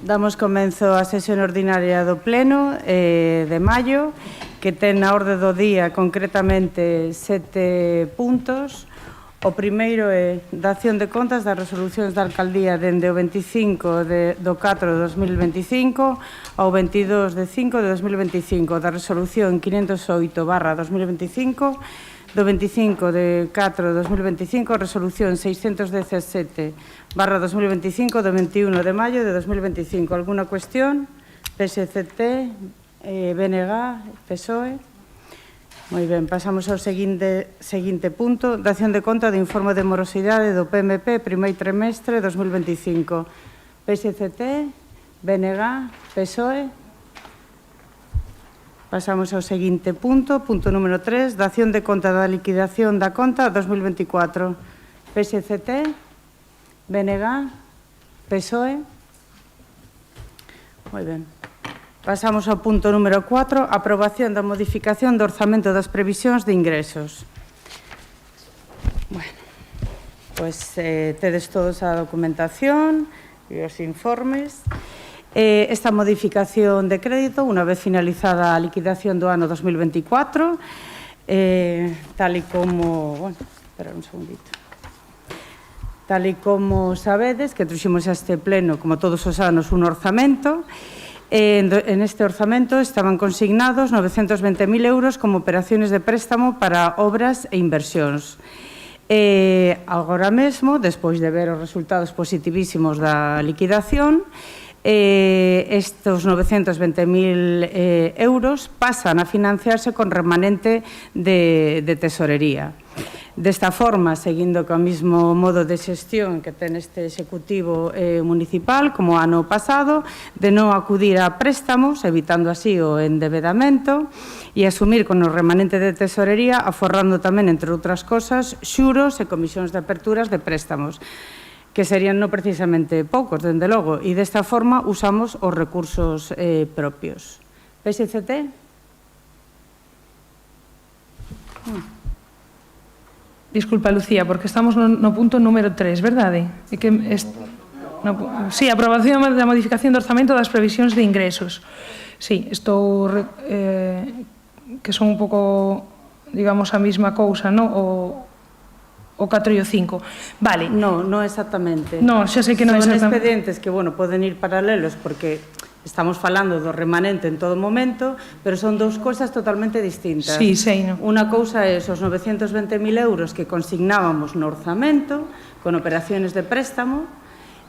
Damos comenzo á sesión ordinaria do Pleno de maio, que ten na orde do día concretamente 7 puntos. O primeiro é dación de contas das resolucións da Alcaldía dende o 25 do 4 de 2025 ao 22 de 5 de 2025, da resolución 508/2025, do 25 de 4 de 2025, resolución 617/2025, do 21 de maio de 2025. Alguna cuestión? PSCT, BNG, PSOE. Moi ben, pasamos ao seguinte punto. Dación de conta do informe de morosidade do PMP primeiro trimestre 2025. PSCT, BNG, PSOE. Pasamos ao seguinte punto, punto número 3, dación de conta da liquidación da conta 2024. PSCT, BNG, PSOE. Moi ben. Pasamos ao punto número 4, aprobación da modificación do orzamento das previsións de ingresos. Bueno, pois tedes todos a documentación e os informes. Esta modificación de crédito, unha vez finalizada a liquidación do ano 2024, tal e como... Bueno, espera un segundito. Tal e como sabedes, que trouximos a este pleno, como todos os anos, un orzamento. En este orzamento estaban consignados 920.000 euros como operaciones de préstamo para obras e inversións. Agora mesmo, despois de ver os resultados positivísimos da liquidación, estes 920.000 euros pasan a financiarse con remanente de tesorería. Desta forma, seguindo co mesmo modo de xestión que ten este Executivo municipal, como ano pasado, de non acudir a préstamos, evitando así o endebedamento, e asumir con o remanente de tesorería, aforrando tamén, entre outras cosas, xuros e comisións de aperturas de préstamos, que serían non precisamente poucos, dende logo, e desta forma usamos os recursos propios. PSCT? Disculpa, Lucía, porque estamos no punto número 3, verdade? Sí, aprobación da modificación do orzamento das previsións de ingresos. Sí, estou... que son un pouco, digamos, a mesma cousa, non? O 4 e o 5. Vale. Non exactamente. Non, xa sei que non son exactamente. Son expedientes que, bueno, poden ir paralelos porque estamos falando do remanente en todo momento, pero son dous cousas totalmente distintas. Sí, sei, non? Unha cousa é os 920.000 euros que consignábamos no orzamento con operaciones de préstamo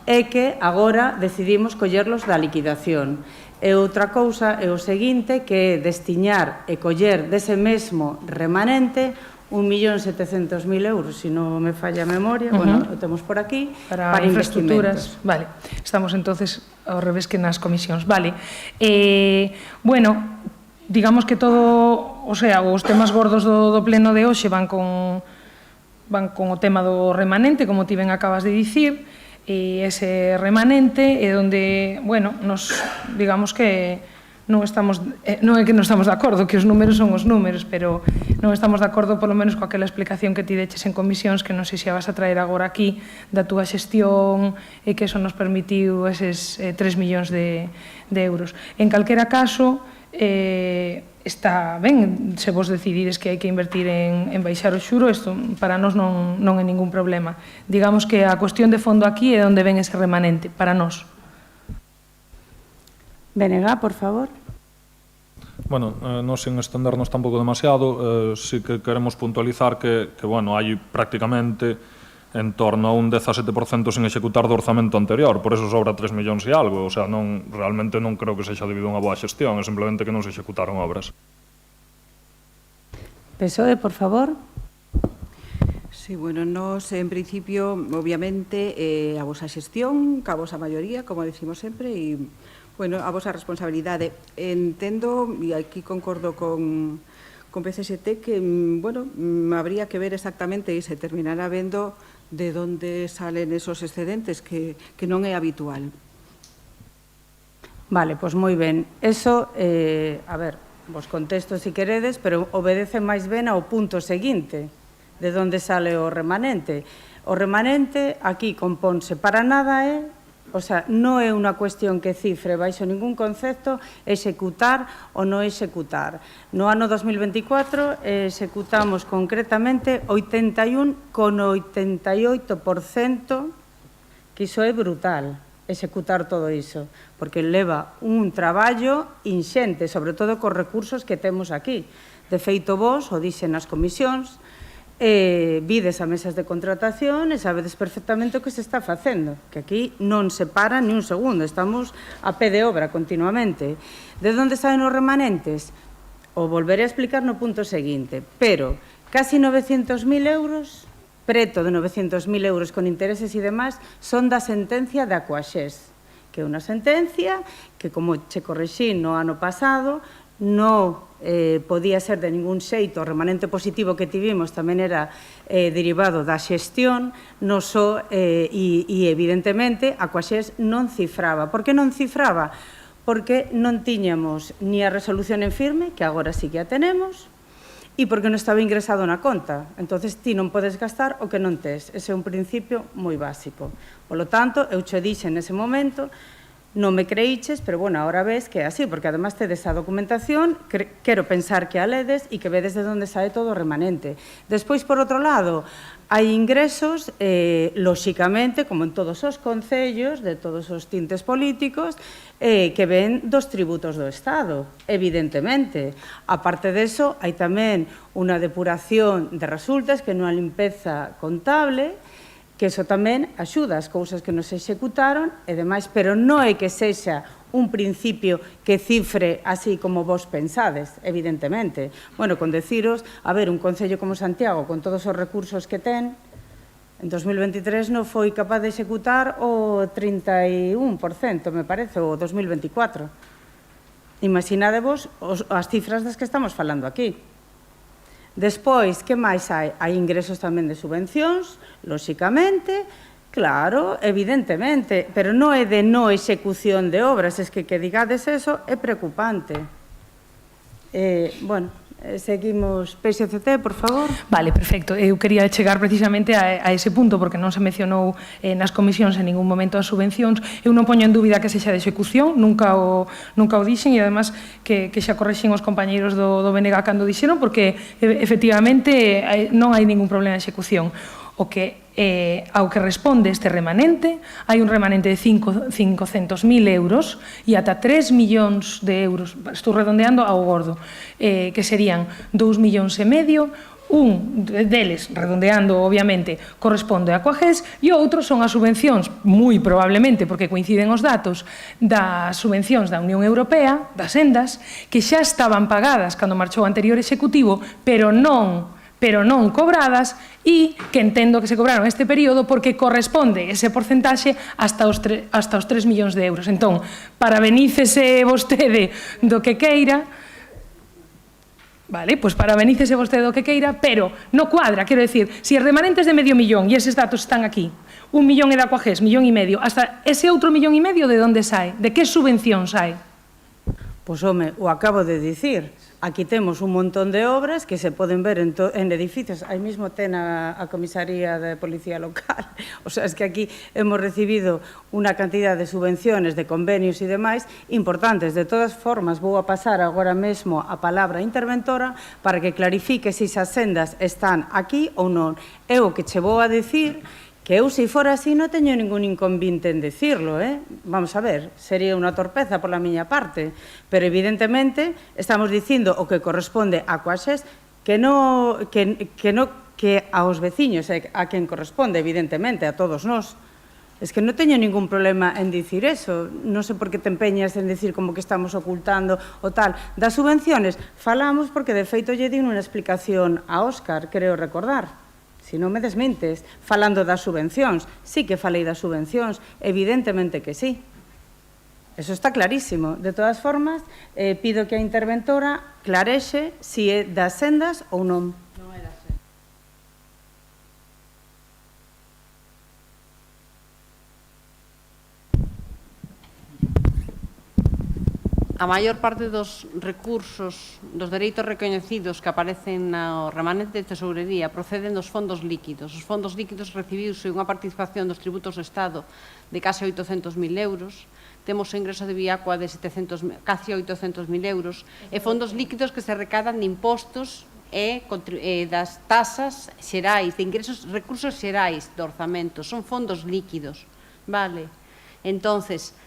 e que agora decidimos collerlos da liquidación. E outra cousa é o seguinte, que é destiñar e coller dese mesmo remanente 1.700.000 euros, se non me falla a memoria, bueno, o temos por aquí, para infraestructuras. Vale, estamos entonces ao revés que nas comisións. Vale, bueno, digamos que todo, o sea, os temas gordos do pleno de hoxe van con o tema do remanente, como ti ben acabas de dicir, e ese remanente é onde, bueno, nos, digamos que non é que non estamos de acordo, que os números son os números, pero non estamos de acordo polo menos coa aquela explicación que ti deches en comisións, que non sei se a vas a traer agora aquí, da túa xestión, e que eso nos permitiu eses 3 millóns de euros. En calquera caso, está ben, se vos decidides que hai que invertir en baixar o xuro, isto para nós non é ningún problema. Digamos que a cuestión de fondo aquí é onde ven ese remanente, para nós. BNG, por favor. Bueno, non sen estendernos tampouco demasiado, sí que queremos puntualizar que bueno, hai prácticamente en torno a un 17% sin executar do orzamento anterior, por eso sobra 3 millóns e algo, o sea, realmente non creo que sexa debido a unha boa xestión, é simplemente que non se executaron obras. PSOE, por favor. Sí, bueno, nos, en principio, obviamente, a vosa xestión, ca vosa maioría, como decimos sempre, e, bueno, a vosa responsabilidade. Entendo, e aquí concordo con PCST, que, bueno, habría que ver exactamente e se terminará vendo de onde salen esos excedentes, que non é habitual. Vale, pois moi ben. Eso, a ver, vos contesto se queredes, pero obedece máis ben ao punto seguinte, de onde sale o remanente. O remanente aquí compónse para nada O sea, non é unha cuestión que cifre baixo ningún concepto executar ou non executar. No ano 2024 executamos concretamente 81,88%, que iso é brutal, executar todo iso, porque leva un traballo inxente, sobre todo cos recursos que temos aquí. De feito, vos, o dixen nas comisións, vides a mesas de contratación e sabedes perfectamente o que se está facendo, que aquí non se para ni un segundo, estamos a pé de obra continuamente. De onde saen os remanentes? O volveré a explicar no punto seguinte, pero casi 900.000 euros, preto de 900.000 euros con intereses e demais, son da sentencia de Aquaxés, que é unha sentencia que, como che correxín no ano pasado, non podía ser de ningún xeito, o remanente positivo que tivemos tamén era derivado da xestión, non só, e evidentemente a Aquaxés non cifraba. Por que non cifraba? Porque non tiñamos ni a resolución en firme, que agora sí que a tenemos, e porque non estaba ingresado na conta. Entonces, ti non podes gastar o que non tes. Ese é un principio moi básico. Por lo tanto, eu che dixen nese momento, non me creíches, pero, bueno, ahora ves que é así, porque además tedes a documentación, quero pensar que a ledes e que vedes de onde sae todo o remanente. Despois, por outro lado, hai ingresos, lóxicamente, como en todos os concellos, de todos os tintes políticos, que ven dos tributos do Estado, evidentemente. A parte deso, hai tamén unha depuración de resultas, que non é limpeza contable, que iso tamén axuda as cousas que nos executaron e demais, pero non é que sexa un principio que cifre así como vos pensades, evidentemente. Bueno, con deciros, a ver, un concello como Santiago, con todos os recursos que ten, en 2023 non foi capaz de executar o 31%, me parece, o 2024. Imaginadevos as cifras das que estamos falando aquí. Despois, que máis hai? Hai ingresos tamén de subvencións, lóxicamente, claro, evidentemente, pero non é de non execución de obras, es que digades eso é preocupante. Bueno, seguimos. PSCT, por favor. Vale, perfecto. Eu quería chegar precisamente a ese punto, porque non se mencionou nas comisións en ningún momento as subvencións. Eu non poño en dúbida que sexa de execución, nunca o dixen, e además que xa correxen os compañeiros do BNG cando dixeron, porque efectivamente non hai ningún problema de execución. Ao que responde este remanente, hai un remanente de 500.000 euros e ata 3 millóns de euros, estou redondeando ao gordo, que serían 2,5 millóns. Un deles, redondeando, obviamente, corresponde a Aquaxés e outros son as subvencións, moi probablemente, porque coinciden os datos, das subvencións da Unión Europea, das sendas, que xa estaban pagadas cando marchou o anterior executivo, pero non cobradas, e que entendo que se cobraron este período porque corresponde ese porcentaxe hasta os 3 millóns de euros. Entón, parabenícese vostede do que queira, vale, pois parabenícese vostede do que queira, pero non cuadra, quero decir, se os remanentes de 500.000, e eses datos están aquí, 1 millón é da Aquaxés, 1,5 millóns, hasta ese outro 1,5 millóns, de onde sae? De que subvencións hai? Pois, home, o acabo de dicir. Aquí temos un montón de obras que se poden ver en edificios. Aí mesmo ten a comisaría de policía local. O sea, es que aquí hemos recibido unha cantidad de subvenciones, de convenios e demais importantes. De todas formas, vou a pasar agora mesmo a palabra interventora para que clarifique se esas sendas están aquí ou non. É o que che vou a dicir, que eu, se fora así, non teño ningún inconvinte en decirlo, Vamos a ver, sería unha torpeza pola miña parte, pero evidentemente estamos dicindo o que corresponde a Aquaxés, que aos veciños é a quen corresponde, evidentemente, a todos nós. Es que non teño ningún problema en dicir eso. Non sei por que te empeñas en dicir como que estamos ocultando o tal. Das subvenciones falamos porque, de feito, lle di unha explicación a Óscar, creo recordar. Se non me desmintes, falando das subvencións. Sí que falei das subvencións, evidentemente que sí. Eso está clarísimo. De todas formas, pido que a interventora clarexe se é das sendas ou non. Non é das sendas. a maior parte dos recursos, dos dereitos recoñecidos que aparecen no remanente de tesourería proceden dos fondos líquidos. Os fondos líquidos recibiuse unha participación dos tributos do Estado de case 800.000 euros, temos o ingreso de Viacua de casi 800.000 euros, e fondos líquidos que se recadan de impostos e das tasas xerais, de ingresos, recursos xerais do orzamento, son fondos líquidos, vale? Entonces,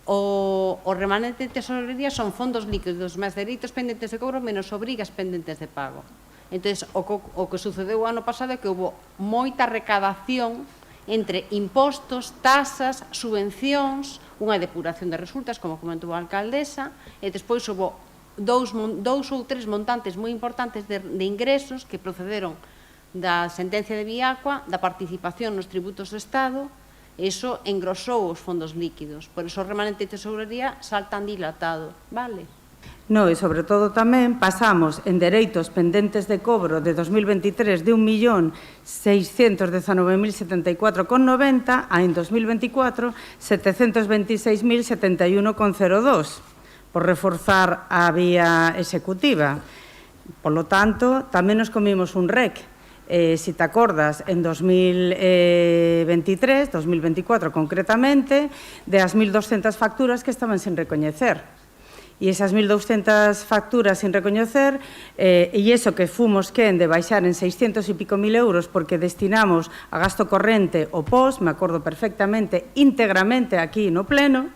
o remanente de tesorería son fondos líquidos, máis dereitos pendentes de cobro menos obrigas pendentes de pago. Entonces, o que sucedeu o ano pasado é que houve moita recadación entre impostos, tasas, subvencións, unha depuración de resultas, como comentou a alcaldesa, e despois houve dous ou tres montantes moi importantes de ingresos que procederon da sentencia de Viacua, da participación nos tributos do Estado, e iso engrosou os fondos líquidos. Por iso o remanente de tesourería salta tan dilatado, vale? No, e sobre todo tamén pasamos en dereitos pendentes de cobro de 2023 de 1.619.074,90 a en 2024 726.071,02 por reforzar a vía executiva. Por lo tanto, tamén nos comimos un REC. Si te acordas, en 2023, 2024 concretamente, de as 1.200 facturas que estaban sin recoñecer. E esas 1.200 facturas sin recoñecer, e iso que fomos quen de baixar en 600 e pico mil euros porque destinamos a gasto corrente o POS, me acordo perfectamente, íntegramente aquí no pleno,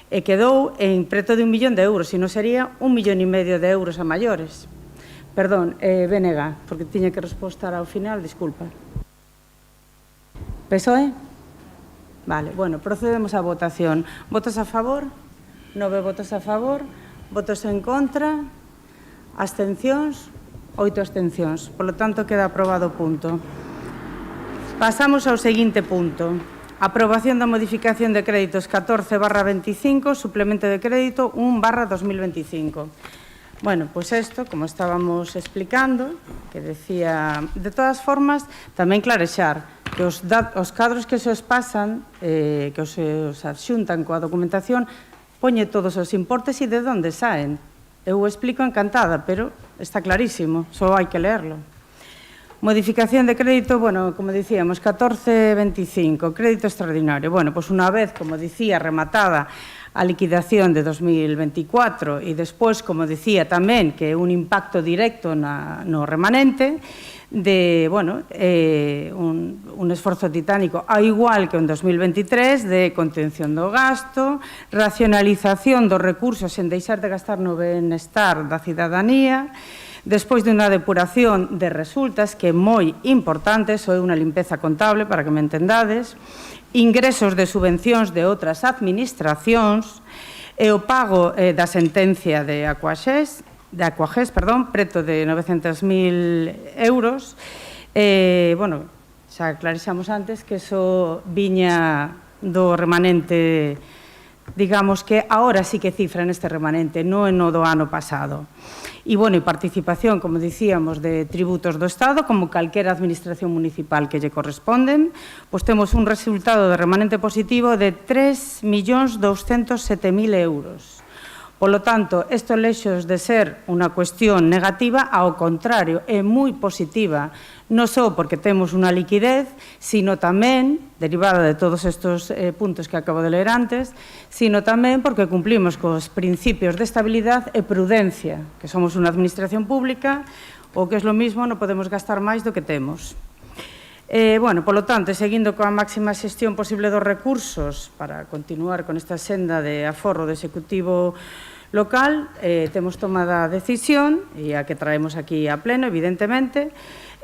e quedou en preto de 1 millón de euros, se non sería 1,5 millón de euros a maiores. Perdón, Bénega, porque tiña que respostar ao final, disculpa. PSOE? Vale, bueno, procedemos á votación. Votos a favor? 9 votos a favor. Votos en contra, abstencións, 8 abstencións. Por lo tanto, queda aprobado o punto. Pasamos ao seguinte punto. Aprobación da modificación de créditos 14/25, suplemento de crédito 1/2025. Bueno, pues esto, como estábamos explicando, que decía, de todas formas, tamén clarexar que os cadros que se os pasan, que os adxuntan coa documentación, poñe todos os importes e de onde saen. Eu o explico encantada, pero está clarísimo, só hai que leerlo. Modificación de crédito, bueno, como dicíamos, 14/25, crédito extraordinario. Bueno, pues unha vez, como dicía, rematada a liquidación de 2024 e despois, como dicía tamén, que un impacto directo no remanente, de, bueno, un esforzo titánico, ao igual que en 2023, de contención do gasto, racionalización dos recursos en deixar de gastar no benestar da cidadanía, despois de unha depuración de resultas que é moi importante, iso é unha limpeza contable, para que me entendades, ingresos de subvencións de outras administracións e o pago da sentencia de Aquagés, preto de 900.000 euros. Bueno, xa clarixamos antes que iso viña do remanente, digamos que agora sí que cifra neste remanente, non no do ano pasado. E, bueno, e participación, como dicíamos, de tributos do Estado, como calquera administración municipal que lle corresponden, pois temos un resultado de remanente positivo de 3.207.000 euros. Por lo tanto, isto lexos de ser unha cuestión negativa, ao contrario, é moi positiva, non só porque temos unha liquidez, sino tamén, derivada de todos estes puntos que acabo de ler antes, sino tamén porque cumplimos cos principios de estabilidade e prudencia, que somos unha administración pública, ou que é lo mismo, non podemos gastar máis do que temos. Bueno, por lo tanto, seguindo coa máxima xestión posible dos recursos para continuar con esta senda de aforro do Executivo local, temos tomada a decisión, e a que traemos aquí a pleno, evidentemente,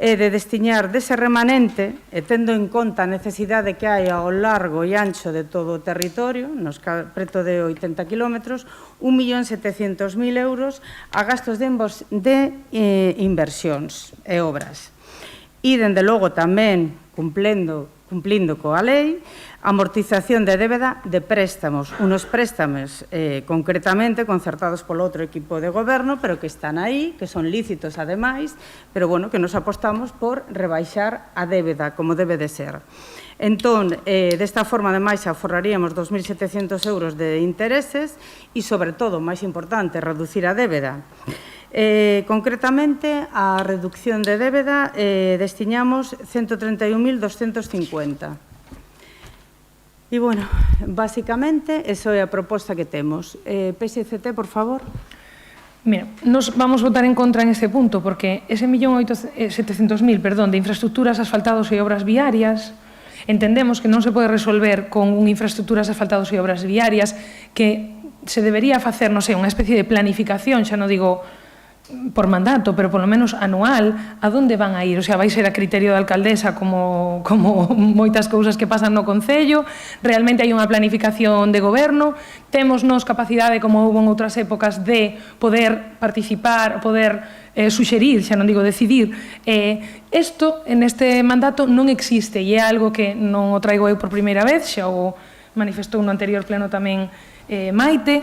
de destiñar dese remanente, tendo en conta a necesidade que hai ao largo e ancho de todo o territorio, nos preto de 80 kilómetros, 1.700.000 euros a gastos de inversións e obras. E, dende logo, tamén, cumplindo coa lei, amortización de débeda de préstamos, unos préstamos concretamente concertados polo outro equipo de goberno, pero que están aí, que son lícitos ademais, pero, bueno, que nos apostamos por rebaixar a débeda, como debe de ser. Entón, desta forma, ademais, aforraríamos 2.700 euros de intereses e, sobre todo, máis importante, reducir a débeda. Concretamente, a reducción de débeda destiñamos 131.250. E, bueno, basicamente, esa é a proposta que temos. PSCT, por favor. Mira, nos vamos votar en contra en este punto, porque ese 1.700.000, de infraestructuras, asfaltados e obras viarias, entendemos que non se pode resolver con infraestructuras, asfaltados e obras viarias, que se debería facer, non sei, unha especie de planificación, xa non digo por mandato, pero polo menos anual, a donde van a ir? O sea, vai ser a criterio da alcaldesa como moitas cousas que pasan no Concello? Realmente hai unha planificación de goberno? Temos nos capacidade, como houve en outras épocas, de poder participar, poder suxerir, xa non digo decidir? Isto, en este mandato, non existe e é algo que non o traigo eu por primeira vez, xa o manifestou no anterior pleno tamén Maite.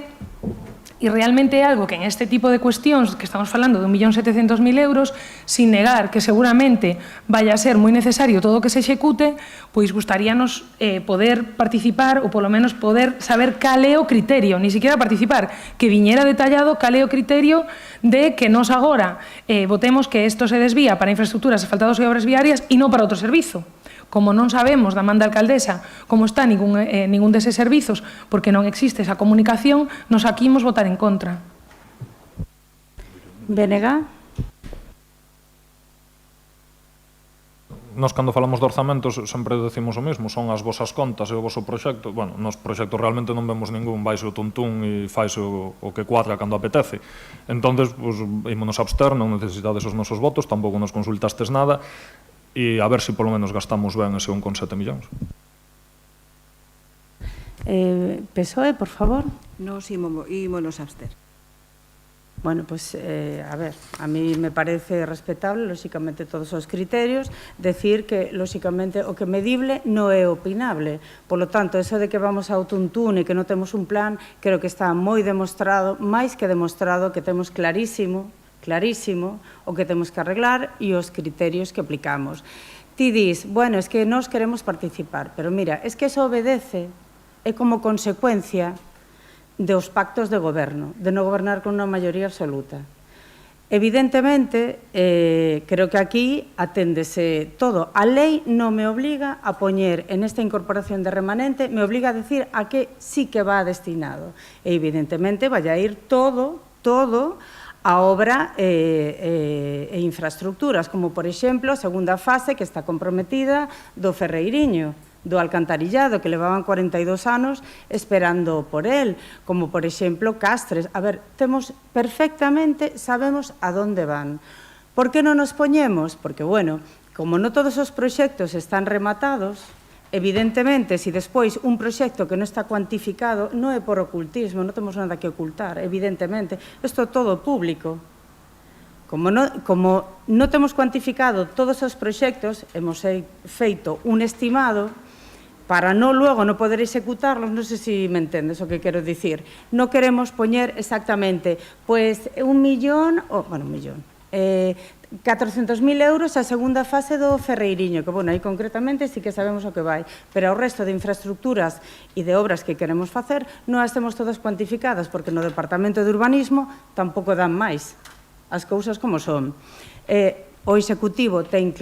E realmente é algo que en este tipo de cuestións que estamos falando de 1.700.000 euros, sin negar que seguramente vaya a ser moi necesario todo o que se execute, pois gustaríanos poder participar ou polo menos poder saber cal é o criterio, ni siquiera participar, que viñera detallado cal é o criterio de que nos agora votemos que isto se desvía para infraestructuras, asfaltados e obras viarias e non para outro servizo. Como non sabemos da man da alcaldesa como está ningún deses servizos, porque non existe esa comunicación, nos aquí imos votar en contra. BNG. Nos, cando falamos de orzamentos, sempre decimos o mesmo, son as vosas contas e o voso proxecto. Bueno, nos proxectos realmente non vemos ningún, vaise o tuntún e faise o que cuadra cando apetece. Entonces, pues, ímonos a abster, non necesitades os nosos votos, tampouco nos consultastes nada, e a ver se polo menos gastamos ben ese 1,7 millóns. PSOE, por favor. Nos ímonos a abster. Bueno, pues, a ver, a mí me parece respetable, lóxicamente, todos os criterios, decir que, lóxicamente, o que medible non é opinable. Por lo tanto, eso de que vamos ao tuntún e que non temos un plan, creo que está moi demostrado, máis que demostrado, que temos clarísimo o que temos que arreglar e os criterios que aplicamos. Ti dis, bueno, es que nós queremos participar, pero mira, es que eso obedece, é como consecuencia dos pactos de goberno, de non gobernar con unha maioría absoluta. Evidentemente, creo que aquí aténdese todo. A lei non me obliga a poñer en esta incorporación de remanente, me obliga a decir a que sí que va destinado. E evidentemente vai a ir todo a obra e infraestructuras, como, por exemplo, a segunda fase que está comprometida do Ferreiriño, do alcantarillado, que levaban 42 anos esperando por él, como, por exemplo, Castres. A ver, temos perfectamente, sabemos a donde van. Por que non nos poñemos? Porque, bueno, como non todos os proxectos están rematados, evidentemente, se despois un proxecto que non está cuantificado, non é por ocultismo, non temos nada que ocultar, evidentemente. Isto é todo público. Como non temos cuantificado todos os proxectos, hemos feito un estimado para luego non poder executarlos, non sei se me entendes o que quero dicir. Non queremos poñer exactamente, pois, 400.000 euros a segunda fase do Ferreiriño, que, bueno, aí concretamente sí que sabemos o que vai, pero ao resto de infraestructuras e de obras que queremos facer non as temos todas cuantificadas, porque no Departamento de Urbanismo tampouco dan máis as cousas como son. O Executivo ten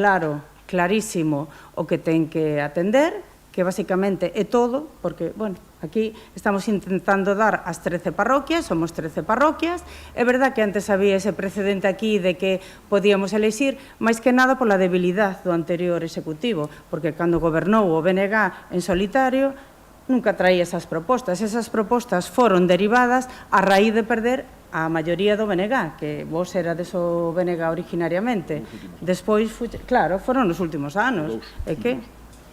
clarísimo o que ten que atender, que basicamente é todo, porque, bueno, aquí estamos intentando dar as 13 parroquias, somos 13 parroquias. É verdad que antes había ese precedente aquí de que podíamos elexir, máis que nada pola debilidade do anterior executivo, porque cando gobernou o BNG en solitario, nunca traía esas propostas. Esas propostas foron derivadas a raíz de perder a maioría do BNG, que vos erades o BNG originariamente. Despois, claro, foron nos últimos anos. É que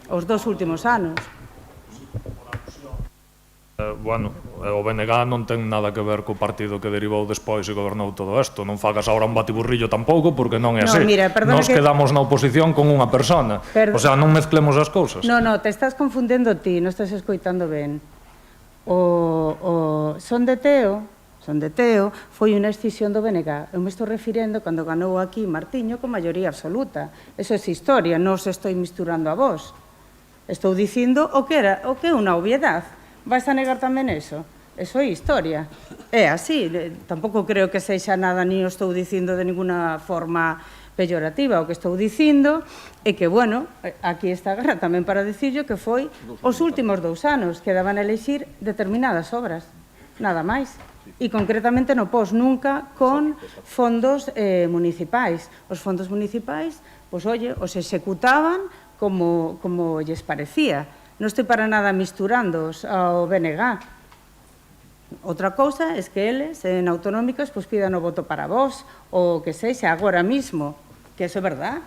os 2 últimos anos. Bueno, o BNG non ten nada que ver co partido que derivou despois e gobernou todo isto. Non fagas agora un batiburrillo tampouco, porque non é así. Nos quedamos na oposición con unha persona. O sea, non mezclemos as cousas. No, te estás confundendo ti, non estás escoitando ben. O Son de Teo foi unha escisión do BNG. Eu me estou refirendo cando ganou aquí Martiño con maioría absoluta. Eso é historia, non os estou misturando a vos. Estou dicindo o que é unha obviedade. Vais a negar tamén eso? Eso é historia. É así. Tampouco creo que sexa nada, ni o estou dicindo de ninguna forma peyorativa. O que estou dicindo é que, bueno, aquí está a guerra tamén para dicirlo que foi os últimos 2 anos que daban a elexir determinadas obras. Nada máis. E concretamente no pos nunca con fondos municipais. Os fondos municipais, pois, oye, os executaban como lles parecía. Non estou para nada misturándoos ao BNG. Outra cousa é que eles, en autonómicas, pois pidan o voto para vos, ou que sexa agora mismo, que eso é verdad.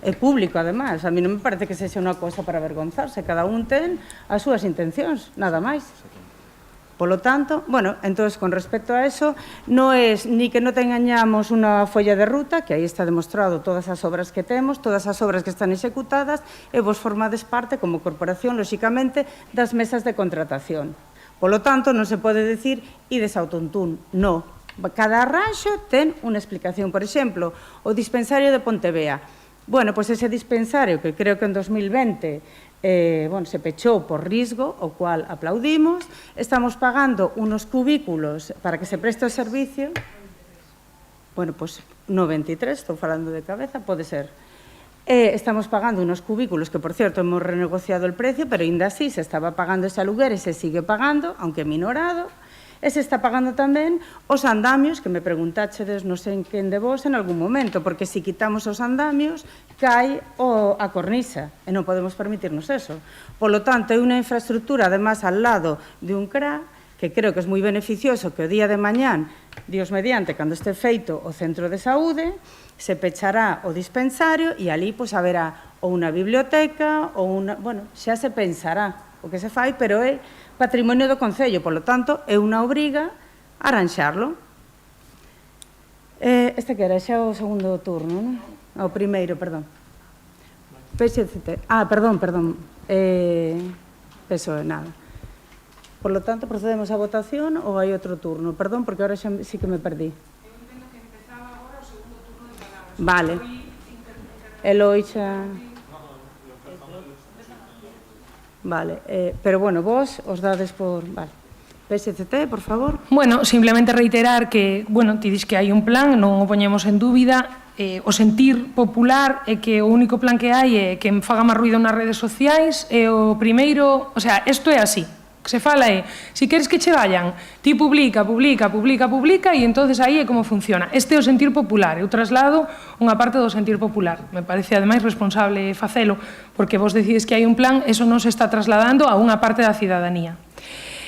É público, además. A mí non me parece que sexa unha cousa para avergonzarse. Cada un ten as súas intencións, nada máis. Polo tanto, bueno, entonces, con respecto a eso, non é ni que non teñamos unha folla de ruta, que aí está demostrado todas as obras que temos, todas as obras que están executadas, e vos formades parte, como corporación, lóxicamente, das mesas de contratación. Polo tanto, non se pode decir ides ao tuntún, non. Cada arranxo ten unha explicación. Por exemplo, o dispensario de Pontevea. Bueno, pois ese dispensario, que creo que en 2020 se pechou por risgo, o cual aplaudimos, estamos pagando unos cubículos para que se preste o servicio. Bueno, pois no 23, estou falando de cabeza, pode ser. Estamos pagando unos cubículos que, por cierto, hemos renegociado el precio, pero ainda así se estaba pagando ese aluguer e se sigue pagando, aunque minorado, e se está pagando tamén os andamios, que me preguntáchedes, non sei en quen de vos, en algún momento, porque se quitamos os andamios, cae a cornisa, e non podemos permitirnos eso. Polo tanto, é unha infraestructura, además, al lado de un CRA, que creo que é moi beneficioso que o día de mañán, Dios mediante, cando este feito o centro de saúde, se pechará o dispensario e ali pois haberá ou unha biblioteca ou unha... Bueno, xa se pensará o que se fai, pero é patrimonio do Concello, polo tanto, é unha obriga arranxarlo. Este que era xa o segundo turno, non? O primeiro, perdón. PSCT. Perdón. PSOE, nada. Por lo tanto, procedemos a votación ou hai outro turno? Perdón, porque ahora xa sí que me perdí. Vale. Eloi xa... Vale, pero bueno, vos os dades por... Vale. PSCT, por favor. Bueno, simplemente reiterar que, bueno, ti dis que hai un plan, non o poñemos en dúbida, o sentir popular é que o único plan que hai é que faga máis ruido nas redes sociais e o primeiro, o sea, isto é así. Que se fala é, se queres que che vayan, ti publica, e entonces aí é como funciona. Este é o sentir popular, eu traslado unha parte do sentir popular. Me parece, ademais, responsable facelo, porque vos decides que hai un plan, eso non se está trasladando a unha parte da cidadanía.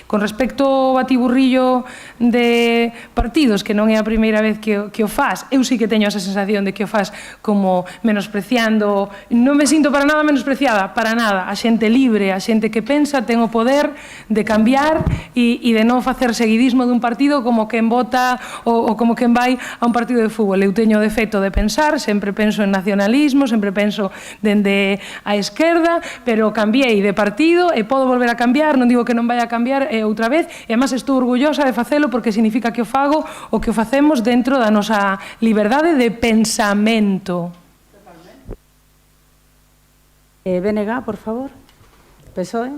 Con respecto ao batiburrillo de partidos, que non é a primeira vez que o faz, eu sí que teño esa sensación de que o faz como menospreciando, non me sinto para nada menospreciada, para nada, a xente libre, a xente que pensa, ten o poder de cambiar e de non facer seguidismo dun partido como quen vota ou como quen vai a un partido de fútbol. Eu teño o defecto de pensar, sempre penso en nacionalismo, sempre penso dende a esquerda, pero cambiei de partido e podo volver a cambiar, non digo que non vai a cambiar outra vez, e además estou orgullosa de facelo porque significa que o fago o que o facemos dentro da nosa liberdade de pensamento. BNG, por favor. PSOE.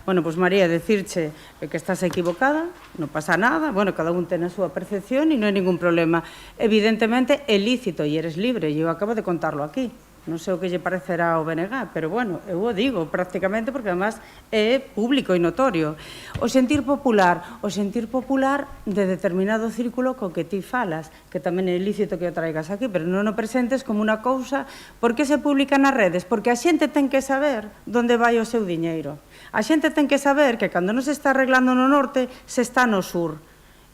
Bueno, pois María, decirche que estás equivocada, non pasa nada, bueno, cada un ten a súa percepción e non hai ningún problema. Evidentemente, é lícito e eres libre, e eu acabo de contarlo aquí. Non sei o que lle parecerá ao BNG, pero, bueno, eu o digo prácticamente porque, además, é público e notorio. O sentir popular de determinado círculo co que ti falas, que tamén é lícito que o traigas aquí, pero non o presentes como unha cousa. Por que se publica nas redes? Porque a xente ten que saber onde vai o seu diñeiro. A xente ten que saber que cando non se está arreglando no norte, se está no sur.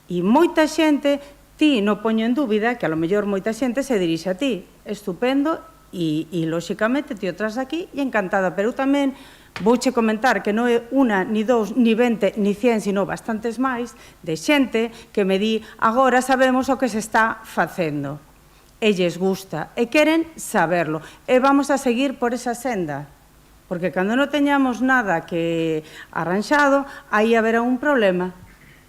E moita xente, ti non poño en dúbida que a lo mellor moita xente se dirixe a ti. Estupendo. E, lóxicamente, ti o tras aquí e encantada, pero eu tamén vouche comentar que non é unha, ni dous, ni 20, ni 100, sino bastantes máis de xente que me di agora sabemos o que se está facendo e lles gusta e queren saberlo e vamos a seguir por esa senda, porque cando non teñamos nada que arranxado, aí haberá un problema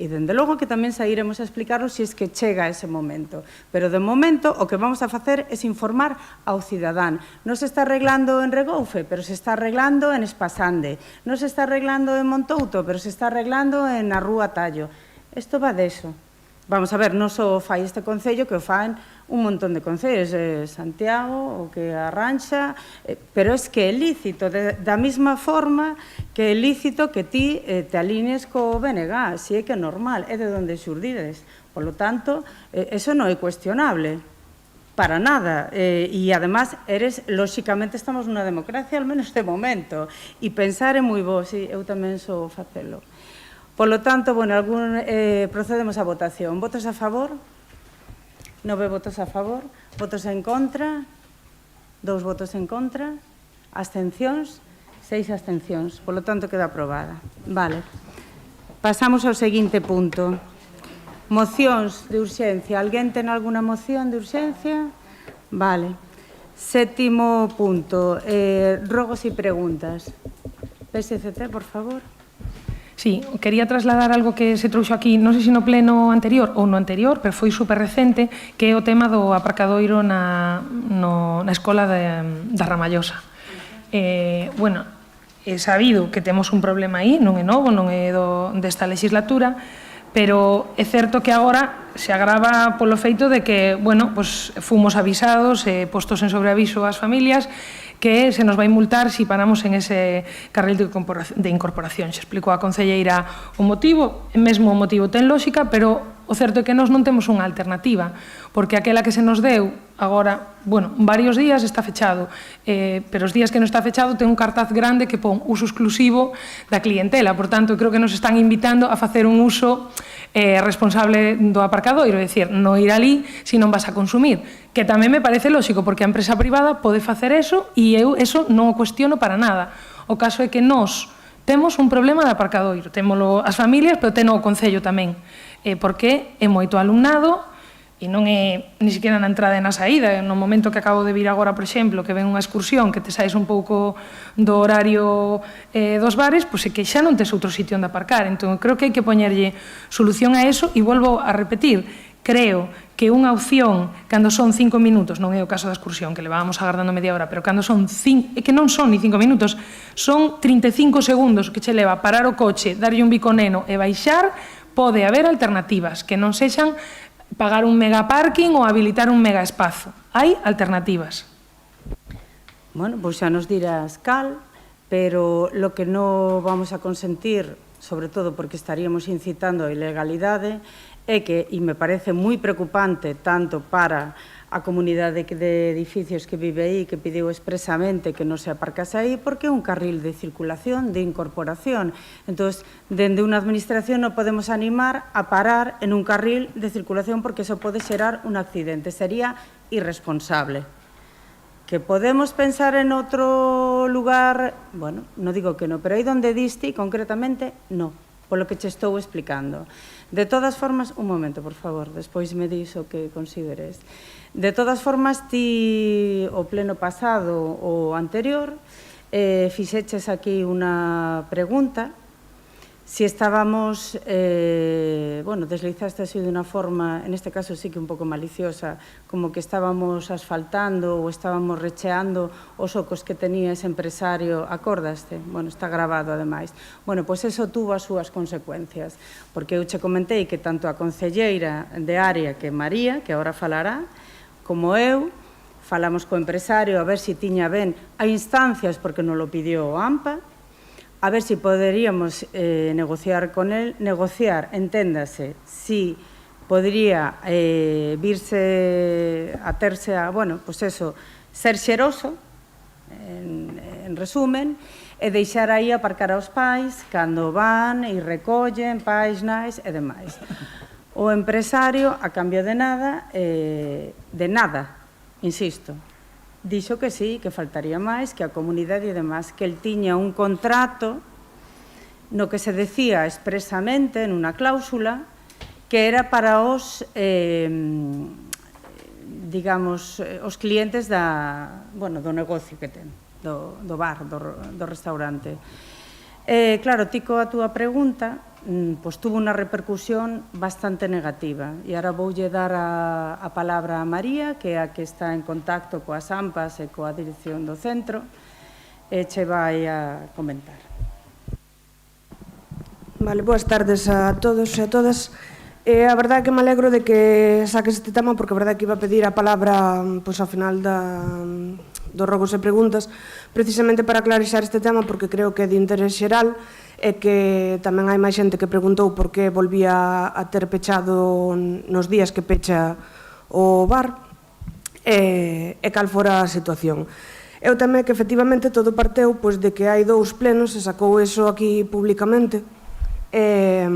E, dende logo, que tamén sairemos a explicarlo se es que chega ese momento. Pero, de momento, o que vamos a facer é informar ao cidadán. Non se está arreglando en Regoufe, pero se está arreglando en Espasande. Non se está arreglando en Montouto, pero se está arreglando en a Rúa Tallo. Isto va deso. Vamos a ver, non só fai este concello, que o fan un montón de concellos, Santiago, o que Arranxa, pero es que é lícito, da mesma forma que é lícito que ti te alinees co BNG, si é que é normal, é de onde xurdides. Por lo tanto, eso non é cuestionable, para nada. E, además, lóxicamente, estamos nunha democracia, al menos de momento, e pensar é moi bo, si, eu tamén sou facelo. Por lo tanto, bueno, procedemos á votación. Votos a favor? 9 votos a favor. Votos en contra? 2 votos en contra. Abstencións? 6 abstencións. Por lo tanto, queda aprobada. Vale. Pasamos ao seguinte punto. Mocións de urxencia. Alguén ten alguna moción de urxencia? Vale. Sétimo punto. Rogos e preguntas. PSCT, por favor. Sí, quería trasladar algo que se trouxo aquí, non sei se no pleno anterior ou no anterior, pero foi super recente, que é o tema do aparcadoiro na escola da Ramallosa. Bueno, é sabido que temos un problema aí, non é novo, non é desta legislatura, pero é certo que agora se agrava polo feito de que, bueno, pues fomos avisados e postos en sobreaviso ás familias que se nos vai multar se paramos en ese carril de incorporación. Se explicou a concelleira o motivo, mesmo o motivo ten lógica, pero o certo é que nós non temos unha alternativa, porque aquela que se nos deu agora, bueno, varios días está fechado, pero os días que non está fechado ten un cartaz grande que pon uso exclusivo da clientela, por tanto, creo que nos están invitando a facer un uso responsable do aparcadoiro, é dicir, non ir ali se non vas a consumir, que tamén me parece lógico, porque a empresa privada pode facer eso e eu eso non o cuestiono para nada. O caso é que nós temos un problema de aparcadoiro, témolo as familias, pero teno o Concello tamén, porque é moito alumnado e non é ni siquiera na entrada e na saída. No momento que acabo de vir agora, por exemplo, que ven unha excursión que te saes un pouco do horario dos bares, pois é que xa non tes outro sitio onde aparcar. Entón, creo que hai que poñerlle solución a eso e volvo a repetir, creo que unha opción, cando son 5 minutos, non é o caso da excursión, que levábamos agardando media hora, pero cando son que non son ni 5 minutos, son 35 segundos que che leva parar o coche, darlle un bico neno e baixar, pode haber alternativas que non sexan pagar un megaparking ou habilitar un megaespazo. Hai alternativas. Bueno, pois xa nos dirás cal, pero lo que non vamos a consentir, sobre todo porque estaríamos incitando a ilegalidade, é que, e me parece moi preocupante tanto para a comunidade de edificios que vive aí, que pediu expresamente que non se aparcase aí, porque é un carril de circulación, de incorporación. Entón, dende unha administración non podemos animar a parar en un carril de circulación porque eso pode xerar un accidente. Sería irresponsable. Que podemos pensar en outro lugar, bueno, non digo que non, pero aí onde diste, concretamente, non, polo que che estou explicando. De todas formas, un momento, por favor, despois me dis o que consideres. De todas formas, ti o pleno pasado ou anterior fixeches aquí unha pregunta si estábamos, bueno, deslizaste así de unha forma, en este caso sí que un pouco maliciosa, como que estábamos asfaltando ou estábamos recheando os ocos que tenía ese empresario, acordaste? Bueno, está grabado ademais. Bueno, pois eso tuvo as súas consecuencias, porque eu che comentei que tanto a concelleira de área, que María, que agora falará, como eu, falamos co empresario a ver se tiña ben a instancias, porque non lo pidió o AMPA, a ver se poderíamos negociar con él, enténdase, si podría virse a terse a, bueno, pues eso, ser xeroso, en resumen, e deixar aí aparcar aos pais cando van e recollen pais, nais e demais. O empresario, a cambio de nada, insisto, dixo que sí, que faltaría máis, que a comunidade e demás, que el tiña un contrato no que se decía expresamente, en unha cláusula, que era para os, digamos, os clientes do negocio que ten, do bar, do restaurante. Claro, ti coa túa pregunta, pues tuvo unha repercusión bastante negativa. E agora voulle dar a palabra a María, que é a que está en contacto coas AMPAs e coa dirección do centro, e che vai a comentar. Vale, boas tardes a todos e a todas. A verdade é que me alegro de que saques este tema, porque a verdade é que iba a pedir a palabra pois, ao final dos rogos e preguntas, precisamente para aclarexar este tema, porque creo que é de interés xeral e que tamén hai máis xente que preguntou por que volvía a ter pechado nos días que pecha o bar e cal fora a situación. Eu tamén que efectivamente todo parteu pois, de que hai 2 plenos, se sacou eso aquí públicamente, e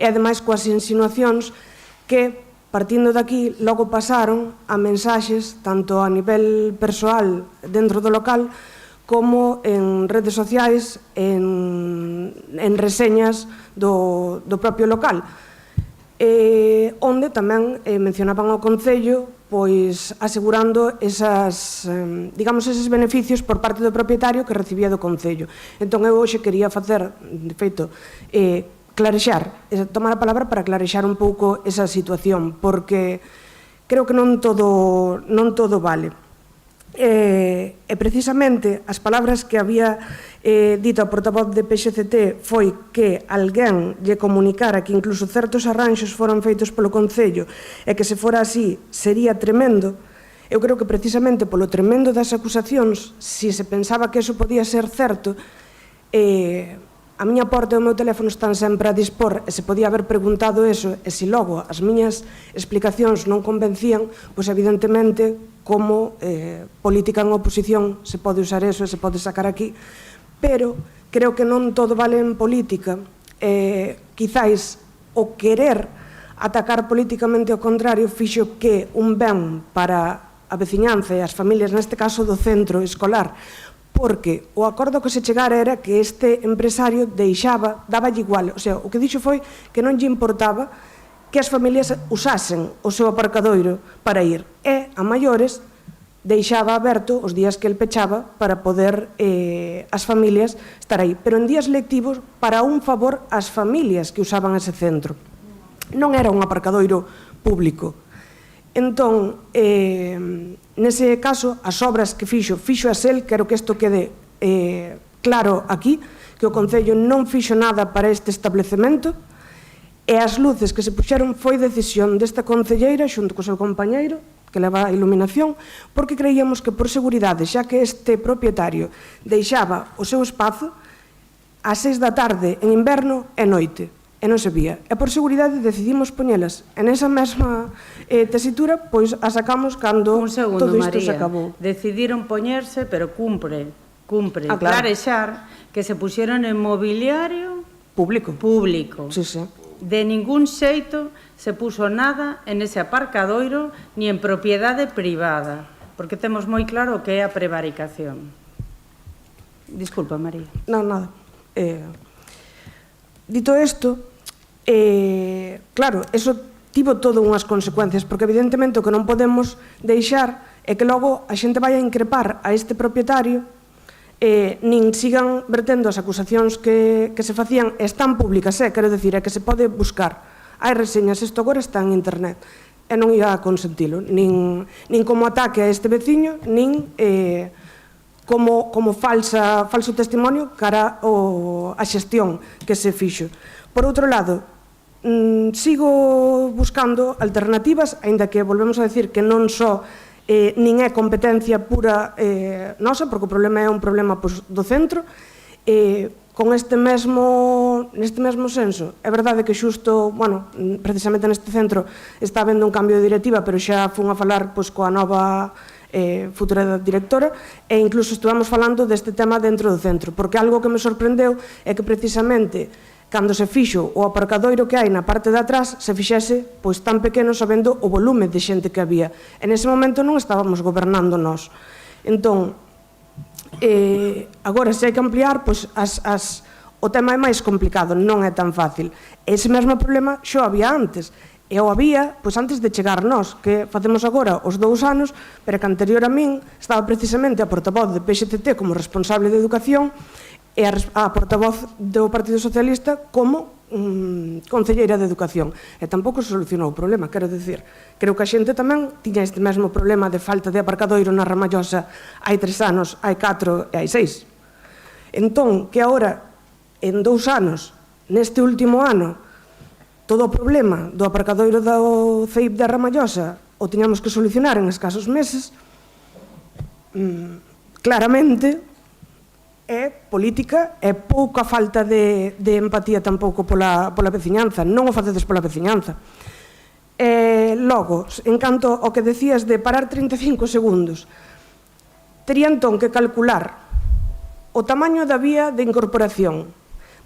ademais coas insinuacións que, partindo daqui, logo pasaron a mensaxes tanto a nivel persoal dentro do local como en redes sociais, en reseñas do propio local, onde tamén mencionaban ao Concello pois asegurando eses beneficios por parte do propietario que recibía do Concello. Entón eu hoxe quería facer, de feito, clarexar, tomar a palabra para clarexar un pouco esa situación, porque creo que non todo vale. E precisamente as palabras que había dito a portavoz de PSCT foi que alguén lle comunicara que incluso certos arranxos foran feitos polo Concello e que se fora así sería tremendo. Eu creo que precisamente polo tremendo das acusacións, se se pensaba que eso podía ser certo, a miña porta e o meu teléfono están sempre a dispor e se podía haber preguntado eso e se logo as miñas explicacións non convencían, pois evidentemente como política en oposición se pode usar eso e se pode sacar aquí, pero creo que non todo vale en política. Quizáis o querer atacar políticamente ao contrario fixo que un ben para a veciñanza e as familias, neste caso do centro escolar, porque o acordo que se chegara era que este empresario deixaba, daballe igual, o sea, o que dixo foi que non lle importaba que as familias usasen o seu aparcadoiro para ir, e a maiores deixaba aberto os días que el pechaba para poder as familias estar aí, pero en días lectivos para un favor ás familias que usaban ese centro. Non era un aparcadoiro público. Entón, nese caso, as obras que fixo a SEL, quero que isto quede claro aquí, que o Concello non fixo nada para este establecemento, e as luces que se puxeron foi decisión desta concelleira xunto co seu compañeiro, que leva a iluminación, porque creíamos que por seguridade, xa que este propietario deixaba o seu espazo ás 6 da tarde en inverno e noite, e non se vía. E por seguridade decidimos poñelas en esa mesma tesitura, pois a sacamos cando todo isto se acabou. Decidiron poñerse, pero cumpre clarexar que se puxeron en mobiliario público. Sí, sí. De ningún xeito se puso nada en ese aparcadoiro ni en propiedade privada, porque temos moi claro que é a prevaricación. Disculpa, María. Non, nada. Dito isto, claro, eso tivo todo unhas consecuencias, porque evidentemente o que non podemos deixar é que logo a xente vai a increpar a este propietario, nin sigan vertendo as acusacións que se facían, están públicas, quero dicir, é que se pode buscar. Hai reseñas, isto agora está en internet, e non ia a consentilo, nin como ataque a este veciño, nin como falso testimonio cara a xestión que se fixo. Por outro lado, sigo buscando alternativas, aínda que volvemos a decir que non só nin é competencia pura nosa, porque o problema é un problema do centro, con neste mesmo senso. É verdade que xusto, precisamente neste centro está habendo un cambio de directiva, pero xa fun a falar coa nova futura directora, e incluso estuvamos falando deste tema dentro do centro, porque algo que me sorprendeu é que precisamente cando se fixo o aparcadoiro que hai na parte de atrás, se fixese tan pequeno sabendo o volume de xente que había. En ese momento non estábamos gobernando nós. Entón, agora se hai que ampliar, o tema é máis complicado, non é tan fácil. Ese mesmo problema xo había antes, e o había antes de chegar nós, que facemos agora os 2 anos, pero que anterior a min estaba precisamente a portavoz de PSCT como responsable de educación, e a portavoz do Partido Socialista como concelleira de Educación. E tampouco se solucionou o problema, quero dicir. Creo que a xente tamén tiña este mesmo problema de falta de aparcadoiro na Ramallosa hai 3 anos, hai 4 e hai 6. Entón, que agora, en 2 anos, neste último ano, todo o problema do aparcadoiro do CEIP da Ramallosa o tiñamos que solucionar en escasos meses, claramente é política, é pouca falta de empatía tampouco pola veciñanza, non o facedes pola veciñanza. Logo, en canto ao que decías de parar 35 segundos, tería entón que calcular o tamaño da vía de incorporación,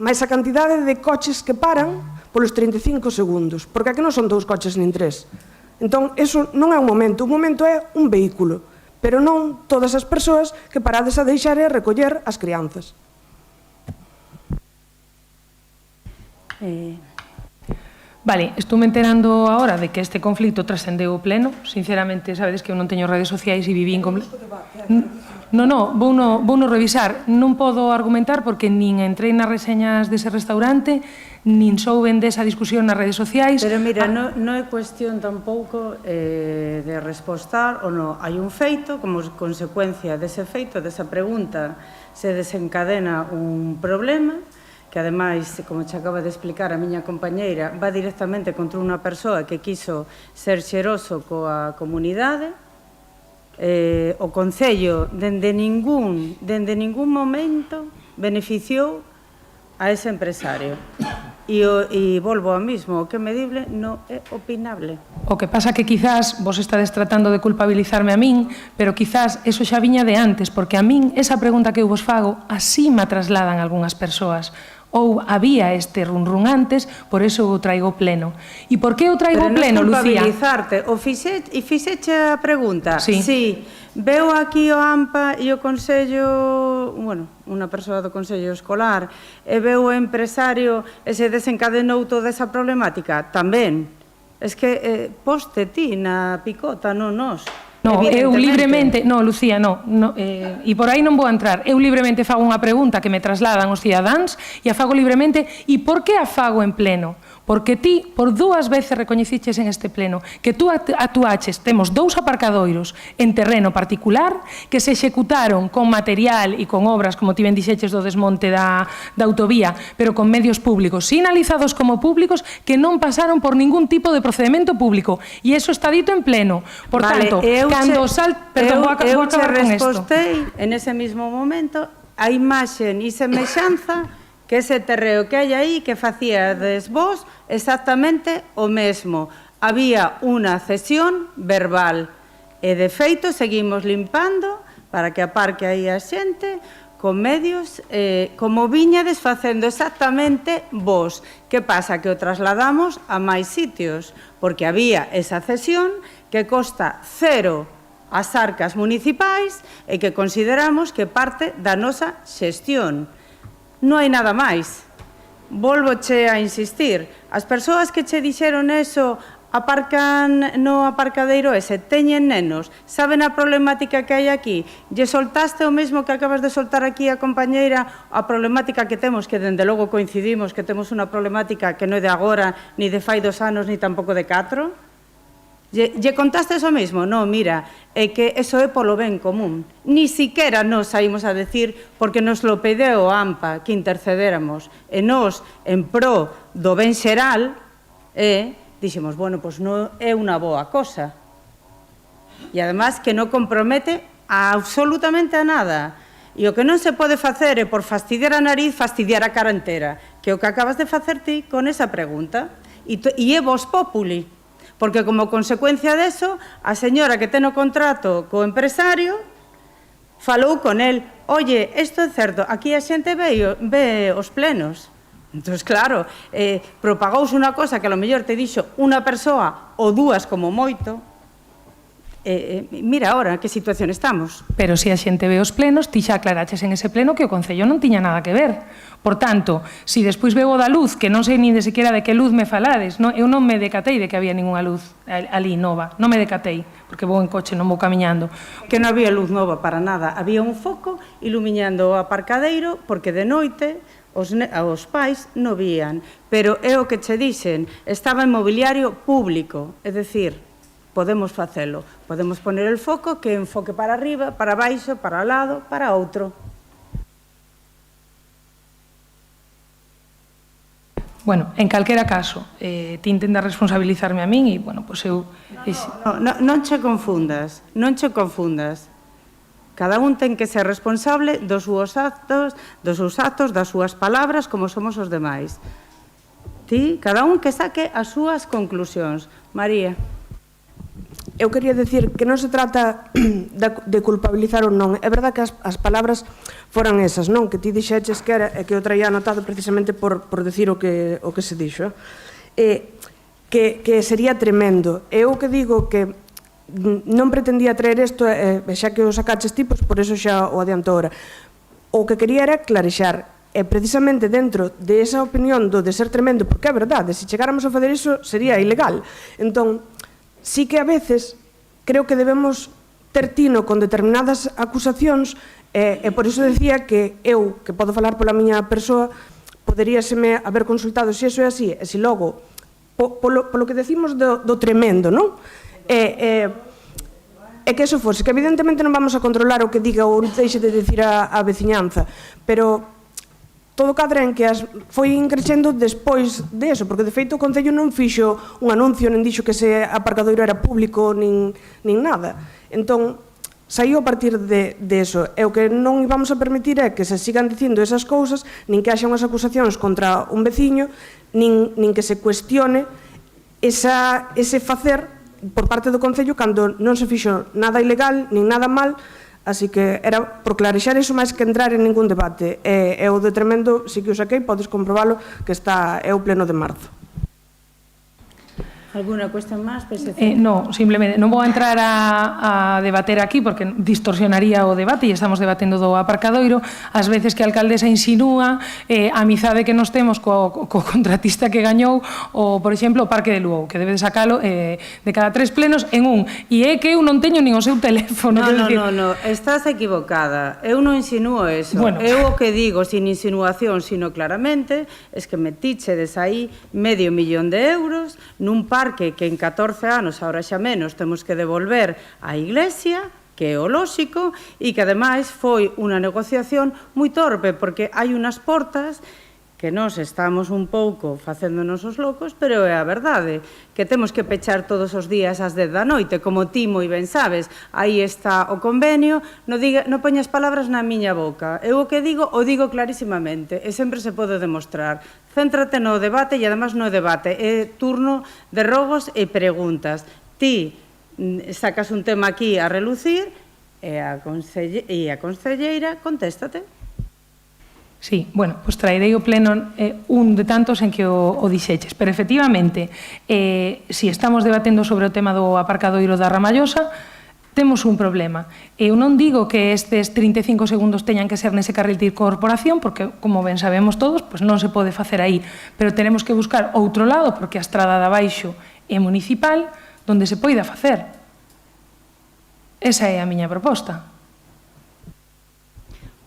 máis a cantidade de coches que paran polos 35 segundos, porque aquí non son 2 coches nin 3. Entón, eso non é un momento é un vehículo, pero non todas as persoas que parades a deixar e a recoller as crianzas. Vale, estou me enterando agora de que este conflito trascendeu o pleno. Sinceramente, sabedes que eu non teño redes sociais e vivín... Non, vouno revisar. Non podo argumentar porque nin entrei nas reseñas dese restaurante, nin souben desa discusión nas redes sociais. Pero mira, non é cuestión tampouco de respostar ou non. Hai un feito, como consecuencia dese feito, desa pregunta, se desencadena un problema, que ademais, como che acaba de explicar a miña compañeira, va directamente contra unha persoa que quiso ser xeroso coa comunidade. O Concello, dende ningún momento, beneficiou a ese empresario. E volvo ao mismo, o que é medible non é opinable. O que pasa que quizás vos estades tratando de culpabilizarme a min, pero quizás eso xa viña de antes, porque a min esa pregunta que eu vos fago así me trasladan algunhas persoas. Ou había este run antes, por eso eu traigo pleno. E por que eu traigo pleno, Lucía? Pero non culpabilizarte, fixeche a pregunta. Sí. Sí, veo aquí o AMPA e o Consello, bueno, unha persoa do Consello Escolar, e veo o empresario e se desencadenou toda esa problemática. Tamén. Es que poste ti na picota, non nos. No, eu libremente, no, Lucía, no, e por aí non vou entrar. Eu libremente fago unha pregunta que me trasladan os cidadáns e a fago libremente. E por que a fago en pleno? Porque ti, por 2 veces recoñeciches en este pleno que tú actuaches, temos 2 aparcadoiros en terreno particular que se executaron con material e con obras, como ti ben dixeches, do desmonte da autovía, pero con medios públicos, sinalizados como públicos, que non pasaron por ningún tipo de procedimento público. E iso está dito en pleno. Por tanto, cando perdón, vou acabar con isto. Respostei en ese mismo momento a imaxe e semexanza que ese terreo que hai aí que facíades vos exactamente o mesmo. Había unha cesión verbal e, de feito, seguimos limpando para que aparque aí a xente con medios como viñades facendo exactamente vos. Que pasa? Que o trasladamos a máis sitios, porque había esa cesión que costa 0 ás arcas municipais e que consideramos que parte da nosa xestión. Non hai nada máis. Volvoche a insistir. As persoas que che dixeron eso aparcan no aparcadeiro ese, teñen nenos, saben a problemática que hai aquí. Lle soltaste o mesmo que acabas de soltar aquí a compañeira, a problemática que temos, que dende logo coincidimos que temos unha problemática que non é de agora, ni de fai 2 anos, ni tampouco de 4. Lle contaste eso mesmo? Non, mira, é que eso é polo ben común. Ni siquiera nos saímos a decir, porque nos lo pedeu o AMPA, que intercedéramos. E nos, en pro do ben xeral, dixemos, bueno, pois non é unha boa cosa. E, además, que non compromete absolutamente a nada. E o que non se pode facer é, por fastidiar a nariz, fastidiar a cara entera. Que é o que acabas de facer ti con esa pregunta. E é vos populi. Porque, como consecuencia deso, a señora que ten o contrato co empresario falou con el, oye, isto é certo, aquí a xente ve os plenos. Entón, claro, propagouse unha cosa que a lo mellor te dixo unha persoa ou 2 como moito, mira ahora que situación estamos. Pero se a xente ve os plenos, ti xa aclaraches en ese pleno que o Concello non tiña nada que ver. Por tanto, se despois veo da luz, que non sei nin de sequera de que luz me falades, eu non me decatei de que había ninguna luz ali nova, non me decatei, porque vou en coche, non vou camiñando. Que non había luz nova para nada, había un foco iluminando o aparcadeiro, porque de noite os pais non vían. Pero é o que che dixen, estaba en mobiliario público, é dicir, podemos facelo. Podemos poner el foco que enfoque para arriba, para baixo, para o lado, para outro. Bueno, en calquera caso, ti intenta responsabilizarme a min e, bueno, pois eu... Non che confundas, non che confundas. Cada un ten que ser responsable dos seus actos, das súas palabras, como somos os demais. Ti, cada un que saque as súas conclusións. María. Eu quería decir que non se trata de culpabilizar ou non. É verdad que as palabras foran esas, non? Que ti dixeches que era, e que eu traía anotado precisamente por decir o que se dixo. Que sería tremendo. Eu que digo que non pretendía traer isto, xa que o sacaches ti, pois por eso xa o adianto ahora. O que quería era clarexar, e precisamente dentro de esa opinión do de ser tremendo, porque é verdade, se chegáramos a fazer iso sería ilegal. Entón, sí que a veces creo que debemos ter tino con determinadas acusacións e por iso decía que eu, que podo falar pola miña persoa, poderíaseme haber consultado se iso é así e se logo, polo que decimos do tremendo, non? E que iso fose, que evidentemente non vamos a controlar o que diga ou deixe de decir a veciñanza, pero todo cadra en que foi increchendo despois de eso, porque de feito o Concello non fixo un anuncio, nin dixo que ese aparcadoiro era público, nin nada. Entón, saiu a partir de eso. E o que non íbamos a permitir é que se sigan dicindo esas cousas, nin que haxa unhas acusacións contra un veciño, nin que se cuestione ese facer por parte do Concello cando non se fixo nada ilegal, nin nada mal. Así que era por clarexar iso máis que entrar en ningún debate. E o de tremendo, si que o saquei, podes comprobalo, que é o pleno de marzo. Alguna cuestión máis? No, simplemente, non vou entrar a debater aquí porque distorsionaría o debate e estamos debatendo do aparcadoiro. As veces que a alcaldesa insinúa a amizade que nos temos co contratista que gañou o, por exemplo, o Parque de Luou, que debe de sacalo de cada 3 plenos en un. E é que eu non teño nin o seu teléfono. No, estás equivocada. Eu non insinúo eso. Eu o que digo, sin insinuación, sino claramente, es que metichedes aí €500.000 nun parque que en 14 anos, ahora xa menos, temos que devolver á Iglesia, que é o lóxico, e que ademais foi unha negociación moi torpe, porque hai unhas portas que nós estamos un pouco facéndonos os locos, pero é a verdade, que temos que pechar todos os días ás 10 da noite, como ti moi ben sabes, aí está o convenio, non poñas palabras na miña boca, eu o que digo, o digo clarísimamente, e sempre se pode demostrar. Céntrate no debate, e además no debate, é turno de rogos e preguntas. Ti sacas un tema aquí a relucir, e a concelleira contéstate. Sí, bueno, pois traerei o pleno un de tantos en que o dixeches, pero efectivamente, se estamos debatendo sobre o tema do aparcadoiro da Ramallosa, temos un problema. Eu non digo que estes 35 segundos teñan que ser nese carril de incorporación, porque, como ben sabemos todos, pois non se pode facer aí, pero tenemos que buscar outro lado, porque a estrada de abaixo é municipal, onde se poida facer. Esa é a miña proposta.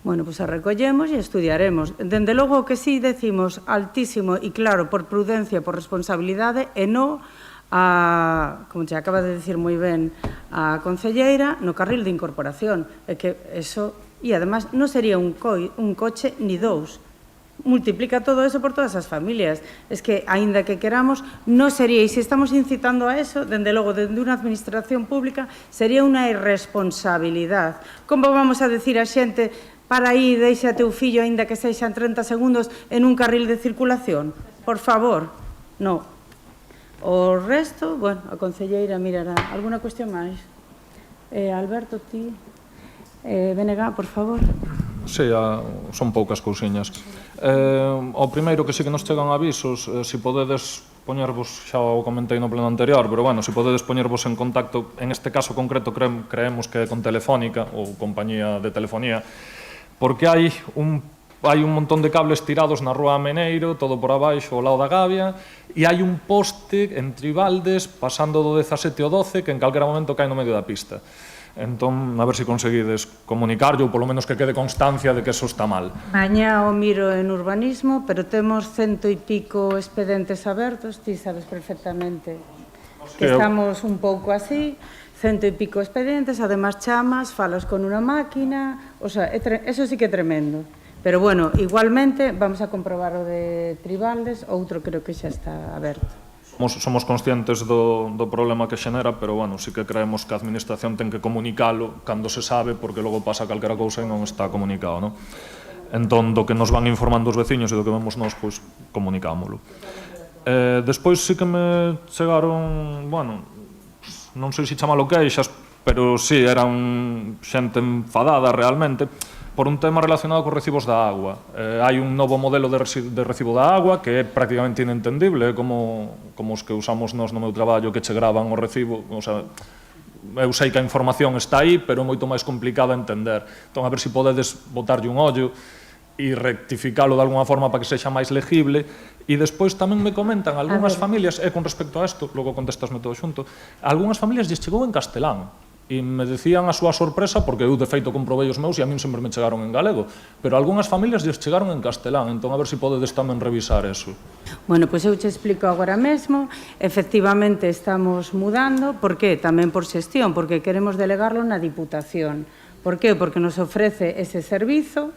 Bueno, pois a recollemos e estudiaremos. Dende logo o que sí decimos altísimo e claro, por prudencia, por responsabilidade, e non como te acaba de decir moi ben a concelleira, no carril de incorporación. É que eso, e además non sería un coche ni dous. Multiplica todo eso por todas as familias. Es que, aínda que queramos, non sería, e se estamos incitando a eso, dende logo, dende unha administración pública, sería unha irresponsabilidade. Como vamos a decir a xente para aí, deixa a teu fillo, aínda que sexan 30 segundos, en un carril de circulación? Por favor, non. O resto, bueno, a concelleira mirará. Alguna cuestión máis? Alberto, ti? Venega, por favor. Sí, son poucas cousiñas. O primeiro que sí que nos chegan avisos, se podedes poñervos, xa o comentei no pleno anterior, pero bueno, se podedes poñervos en contacto, en este caso concreto creemos que é con Telefónica ou compañía de telefonía, porque hai un montón de cables tirados na rúa Ameneiro, todo por abaixo, ao lado da Gavia, e hai un poste en Tribaldes, pasando do 17 ao 12, que en calquera momento cae no medio da pista. Entón, a ver se conseguides comunicarlo, ou polo menos que quede constancia de que eso está mal. Mañá o miro en urbanismo, pero temos 100 e pico expedientes abertos, ti sabes perfectamente que estamos un pouco así, 100 e pico expedientes, además chamas, falas con unha máquina, o sea, eso sí que é tremendo. Pero bueno, igualmente vamos a comprobar o de Tribaldes, outro creo que xa está aberto. Somos conscientes do problema que xenera, pero bueno, sí que creemos que a administración ten que comunicalo cando se sabe, porque logo pasa calquera cousa e non está comunicado, non? Entón, do que nos van informando os veciños e do que vemos nós, pois, comunicámolo. Despois sí que me chegaron, bueno, non sei se chamalo queixas, pero sí, eran xente enfadada realmente, por un tema relacionado cos recibos da agua. Hai un novo modelo de recibo da agua que é prácticamente inentendible, como os que usamos nós no meu traballo, que che gravan o recibo, o sea, eu sei que a información está aí, pero é moito máis complicado a entender. Entón, a ver se podedes botarlle un ollo e rectificalo de alguna forma para que sexa máis legible. E despois tamén me comentan algunhas familias, con respecto a isto, logo contestasme todo xunto, algunhas familias lles chegou en castelán. E me decían a súa sorpresa, porque eu de feito comprobei os meus e a min sempre me chegaron en galego, pero algunhas familias lles chegaron en castelán, entón a ver se podedes tamén revisar eso. Bueno, pois eu che explico agora mesmo, efectivamente estamos mudando, por que? Tamén por xestión, porque queremos delegarlo na Diputación. Por que? Porque nos ofrece ese servizo,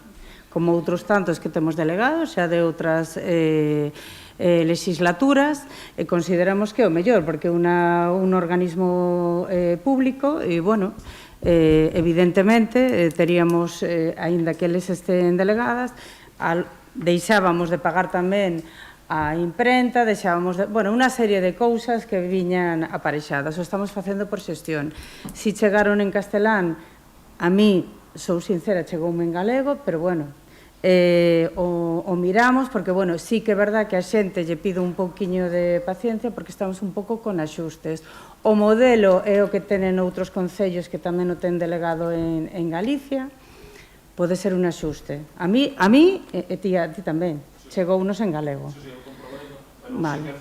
como outros tantos que temos delegados, xa de outras legislaturas, e consideramos que é o mellor, porque é un organismo público e, bueno, evidentemente, teríamos, aínda que eles estén delegadas, deixábamos de pagar tamén a imprenta, deixábamos, bueno, unha serie de cousas que viñan aparexadas, o estamos facendo por xestión. Si chegaron en castelán, a mí, sou sincera, chegoume en galego, pero, bueno, o miramos, porque, bueno, sí que é verdad que a xente lle pido un pouquiño de paciencia porque estamos un pouco con axustes. O modelo é o que tenen outros concellos que tamén o ten delegado en Galicia, pode ser un axuste. A mí, e ti tamén, chegounos en galego. Vale.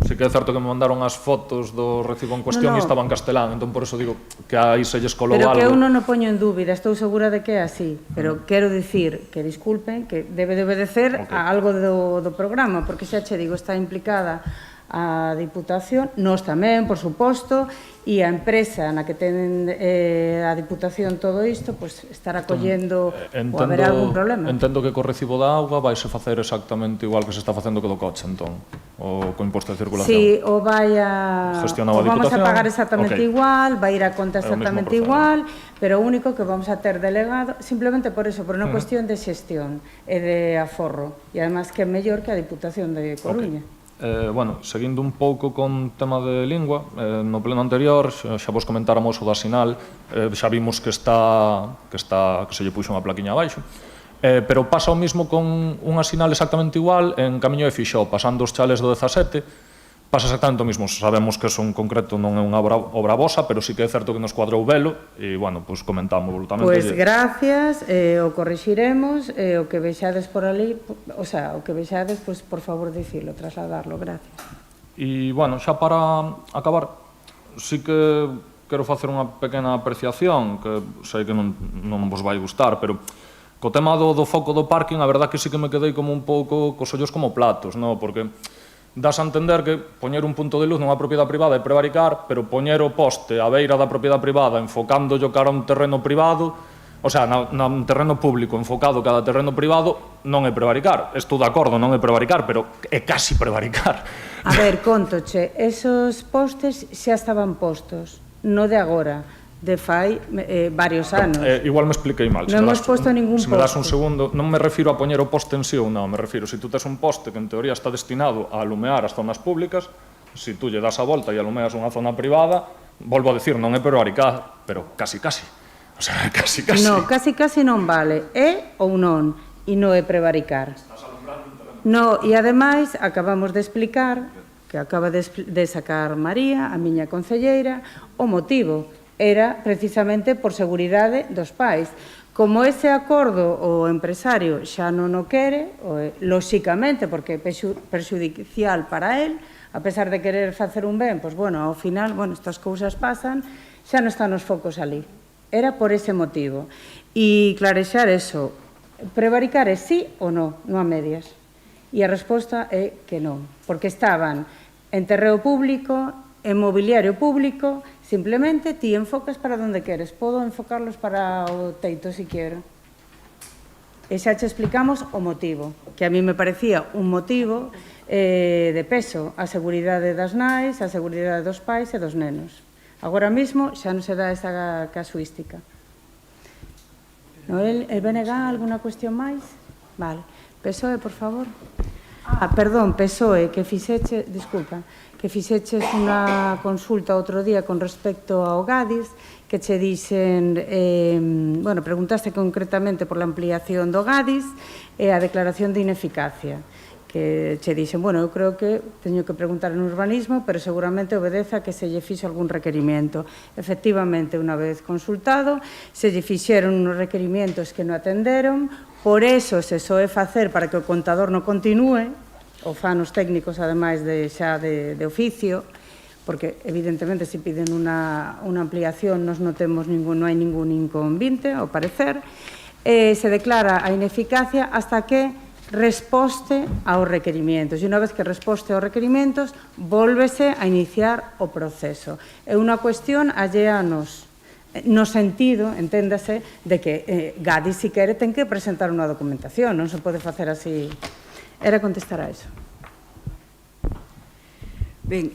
Sí que é certo que me mandaron as fotos do recibo en cuestión e estaba en castelán, entón por eso digo que aí se lles colou algo. Pero que eu non o poño en dúbida, estou segura de que é así, pero quero dicir que disculpen, que debe de obedecer a algo do programa, porque xa che digo, está implicada a Diputación, nós tamén, por suposto, e a empresa na que ten a Diputación todo isto, pois estará collendo ou haber algún problema. Entendo que co recibo da auga vaise facer exactamente igual que se está facendo que do coche, entón, o co imposto de circulación. Si, o vai a... Gestionado a Diputación. Vamos a pagar Okay. exactamente igual, vai ir a conta exactamente igual, pero o único que vamos a ter delegado, simplemente por eso, por unha cuestión de xestión e de aforro, e además que é mellor que a Diputación de Coruña. Bueno, seguindo un pouco con tema de lingua, no pleno anterior xa vos comentáramos o da sinal, xa vimos que se lle puxo unha plaquiña abaixo, pero pasa o mismo con unha sinal exactamente igual en Camiño de Fixó, pasando os chales do 17, pasa exactamente o mismo. Sabemos que eso en concreto non é unha obra vosa, pero sí que é certo que nos cuadrou velo, e, bueno, pois comentámoslo tamén. Pois gracias, o corrixiremos, o que vexades por ali, o sea, o que vexades, pois, por favor, dicilo, trasladarlo, gracias. E, bueno, xa para acabar, sí que quero facer unha pequena apreciación, que sei que non vos vai gustar, pero co tema do foco do parking, a verdad que sí que me quedei como un pouco cos ollos como platos, non? Porque das a entender que poñer un punto de luz nunha propiedade privada é prevaricar, pero poñer o poste á beira da propiedade privada enfocándolle cara a un terreno privado, o sea, nun terreno público enfocado cada terreno privado, non é prevaricar. Estou de acordo, non é prevaricar, pero é casi prevaricar. A ver, contoche, esos postes xa estaban postos, non de agora, de fai varios anos. Igual me expliquei mal. Non hemos posto ningún poste. Se me das un segundo, non me refiro a poñer o poste en sí ou non, me refiro, se tú tes un poste que en teoría está destinado a alumear as zonas públicas, se tú lle das a volta e alumeas unha zona privada, volvo a decir, non é prevaricar, pero casi. O sea, casi. No, casi non vale, é ou non. e non é prevaricar. No, e ademais acabamos de explicar, que acaba de sacar María, a miña concelleira, o motivo era precisamente por seguridade dos pais. Como ese acordo o empresario xa non o quere, lóxicamente, porque é perxudicial para él, a pesar de querer facer un ben, pois, bueno, ao final, bueno, estas cousas pasan, xa non están os focos ali. Era por ese motivo. E clarexar eso, prevaricar é sí ou non, non a medias. E a resposta é que non, porque estaban en terreo público, en mobiliario público, simplemente ti enfocas para onde queres. Podo enfocarlos para o teito, se quero. E xa che explicamos o motivo, que a mí me parecía un motivo de peso, a seguridade das nais, a seguridade dos pais e dos nenos. Agora mesmo xa non se dá esa casuística. Noel, el BNG, alguna cuestión máis? Vale. PSOE, por favor. Perdón, PSOE, que fixeche, disculpa, que fixeches unha consulta outro día con respecto ao Gadis, que che dixen, bueno, preguntaste concretamente por la ampliación do Gadis e a declaración de ineficacia, que che dixen, bueno, eu creo que teño que preguntar en urbanismo, pero seguramente obedeza que se lle fixo algún requerimento. Efectivamente, unha vez consultado, se lle fixeron uns requerimientos que non atenderon, por eso se soe facer para que o contador non continúe, o fan os técnicos, ademais xa de oficio, porque evidentemente se piden unha ampliación non hai ningún inconvinte, ao parecer, se declara a ineficacia hasta que resposte aos requerimentos. E unha vez que resposte aos requerimentos, vólvese a iniciar o proceso. É unha cuestión allea a nos, no sentido, enténdase, de que Gadis, si quere, ten que presentar unha documentación, non se pode facer así. Era contestar a eso. Ben,